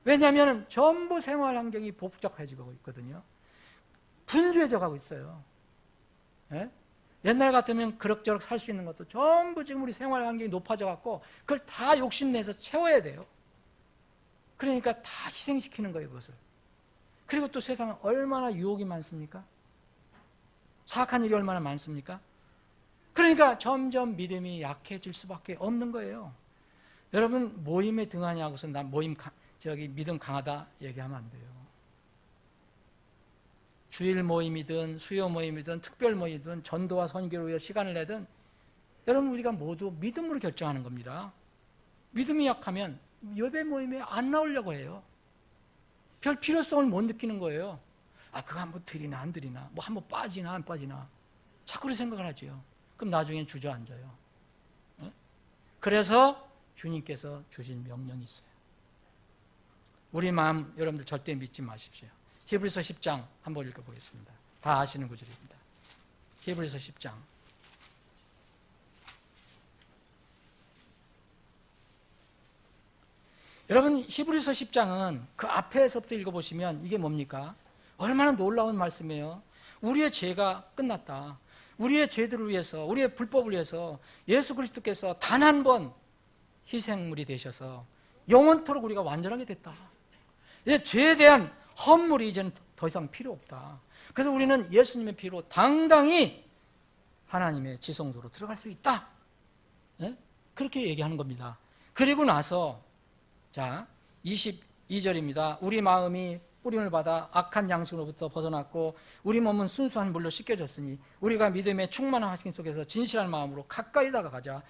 왜냐하면 전부 생활 환경이 복잡해지고 있거든요. 분주해져 가고 있어요. 예? 옛날 같으면 그럭저럭 살 수 있는 것도 전부 지금 우리 생활 환경이 높아져 갖고 그걸 다 욕심내서 채워야 돼요. 그러니까 다 희생시키는 거예요, 그것을. 그리고 또 세상은 얼마나 유혹이 많습니까? 사악한 일이 얼마나 많습니까? 그러니까 점점 믿음이 약해질 수밖에 없는 거예요. 여러분 모임에 등하냐고서 난 믿음 강하다 얘기하면 안 돼요. 주일 모임이든 수요 모임이든 특별 모임이든 전도와 선교를 위해 시간을 내든 여러분 우리가 모두 믿음으로 결정하는 겁니다. 믿음이 약하면 예배 모임에 안 나오려고 해요. 별 필요성을 못 느끼는 거예요. 그거 한번 드리나 안 드리나, 뭐 한번 빠지나 안 빠지나 자꾸 그런 생각을 하죠. 그럼 나중엔 주저앉아요. 그래서 주님께서 주신 명령이 있어요. 우리 마음 여러분들 절대 믿지 마십시오. 히브리서 10장 한번 읽어보겠습니다. 다 아시는 구절입니다. 히브리서 10장 여러분 히브리서 10장은 그 앞에서부터 읽어보시면 이게 뭡니까? 얼마나 놀라운 말씀이에요. 우리의 죄가 끝났다. 우리의 죄들을 위해서, 우리의 불법을 위해서 예수 그리스도께서 단 한 번 희생물이 되셔서 영원토록 우리가 완전하게 됐다. 이제 죄에 대한 헌물이 이제는 더 이상 필요 없다. 그래서 우리는 예수님의 피로 당당히 하나님의 지성소로 들어갈 수 있다. 네? 그렇게 얘기하는 겁니다. 그리고 나서 자 22절입니다. 우리 마음이 뿌림을 받아 악한 양식으로부터 벗어났고 우리 몸은 순수한 물로 씻겨졌으니 우리가 믿음의 충만한 하신 속에서 진실한 마음으로 가까이 다가가자.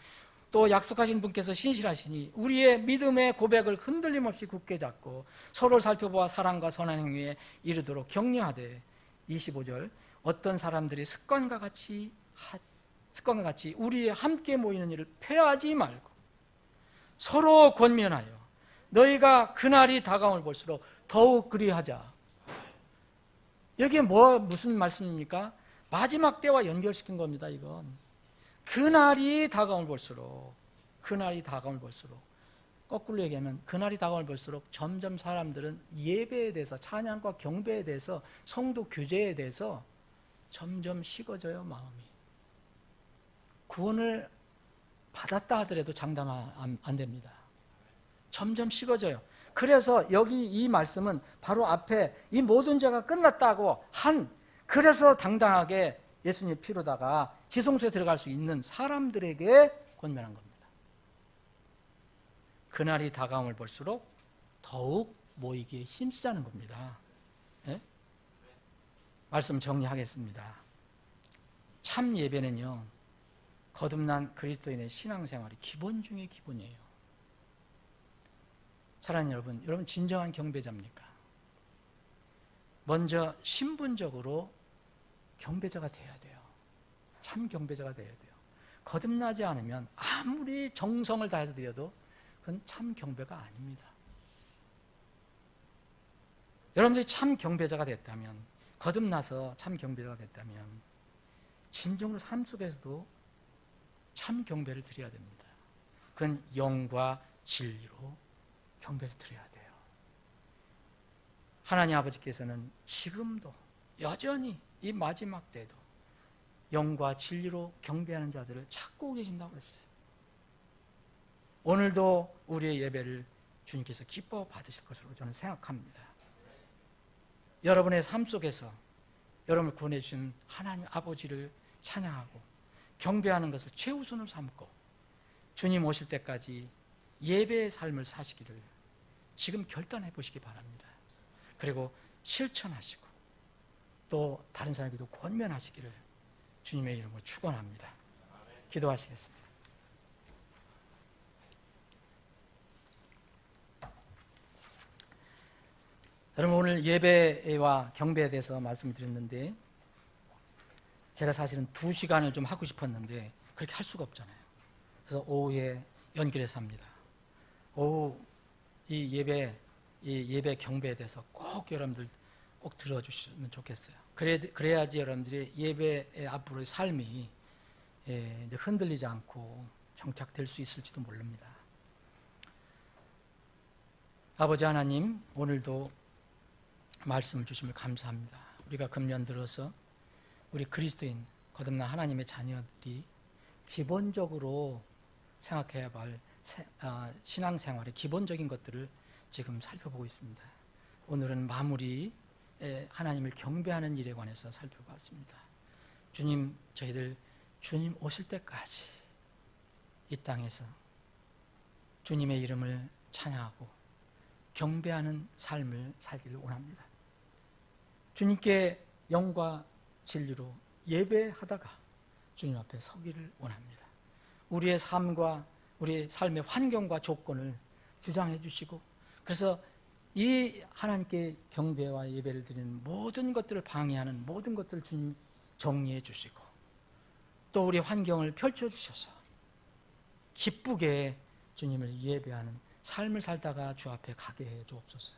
또 약속하신 분께서 신실하시니 우리의 믿음의 고백을 흔들림 없이 굳게 잡고 서로를 살펴보아 사랑과 선한 행위에 이르도록 격려하되 25절 어떤 사람들이 습관과 같이 우리 함께 모이는 일을 폐하지 말고 서로 권면하여 너희가 그날이 다가올 볼수록 더욱 그리하자. 여기에 무슨 말씀입니까? 마지막 때와 연결시킨 겁니다. 이건 그날이 다가올 볼수록 거꾸로 얘기하면 그날이 다가올 볼수록 점점 사람들은 예배에 대해서 찬양과 경배에 대해서 성도 교제에 대해서 점점 식어져요. 마음이. 구원을 받았다 하더라도 장담 안 됩니다. 점점 식어져요. 그래서 여기 이 말씀은 바로 앞에 이 모든 죄가 끝났다고 그래서 당당하게 예수님의 피로다가 지성소에 들어갈 수 있는 사람들에게 권면한 겁니다. 그날이 다가옴을 볼수록 더욱 모이기에 힘쓰자는 겁니다. 네? 말씀 정리하겠습니다. 참 예배는요, 거듭난 그리스도인의 신앙생활이 기본 중에 기본이에요. 사랑하는 여러분 진정한 경배자입니까? 먼저 신분적으로 경배자가 돼야 돼요. 참 경배자가 돼야 돼요. 거듭나지 않으면 아무리 정성을 다해서 드려도 그건 참 경배가 아닙니다. 여러분들이 참 경배자가 됐다면, 거듭나서 참 경배자가 됐다면 진정으로 삶 속에서도 참 경배를 드려야 됩니다. 그건 영과 진리로 경배를 드려야 돼요. 하나님 아버지께서는 지금도 여전히 이 마지막 때도 영과 진리로 경배하는 자들을 찾고 계신다고 그랬어요. 오늘도 우리의 예배를 주님께서 기뻐 받으실 것으로 저는 생각합니다. 여러분의 삶 속에서 여러분을 구원해 주신 하나님 아버지를 찬양하고 경배하는 것을 최우선으로 삼고 주님 오실 때까지 예배의 삶을 사시기를 지금 결단해 보시기 바랍니다. 그리고 실천하시고 또 다른 사람에게도 권면하시기를 주님의 이름으로 축원합니다. 기도하시겠습니다. 여러분 오늘 예배와 경배에 대해서 말씀을 드렸는데 제가 사실은 2시간을 좀 하고 싶었는데 그렇게 할 수가 없잖아요. 그래서 오후에 연결해서 합니다. 오후 이 예배 경배에 대해서 꼭 여러분들 꼭 들어주시면 좋겠어요. 그래야지 여러분들이 예배의 앞으로의 삶이 이제 흔들리지 않고 정착될 수 있을지도 모릅니다. 아버지 하나님, 오늘도 말씀을 주심을 감사합니다. 우리가 금년 들어서 우리 그리스도인 거듭난 하나님의 자녀들이 기본적으로 생각해야 할 신앙생활의 기본적인 것들을 지금 살펴보고 있습니다. 오늘은 마무리 하나님을 경배하는 일에 관해서 살펴봤습니다. 주님, 저희들 주님 오실 때까지 이 땅에서 주님의 이름을 찬양하고 경배하는 삶을 살기를 원합니다. 주님께 영과 진리로 예배하다가 주님 앞에 서기를 원합니다. 우리의 삶과 우리의 삶의 환경과 조건을 주장해 주시고, 그래서 이 하나님께 경배와 예배를 드리는 모든 것들을 방해하는 모든 것들을 주님 정리해 주시고, 또 우리 환경을 펼쳐 주셔서 기쁘게 주님을 예배하는 삶을 살다가 주 앞에 가게 해 주옵소서.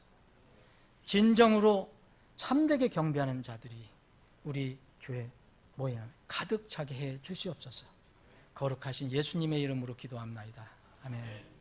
진정으로 참되게 경배하는 자들이 우리 교회 모임 가득 차게 해 주시옵소서. 거룩하신 예수님의 이름으로 기도합나이다. 아멘.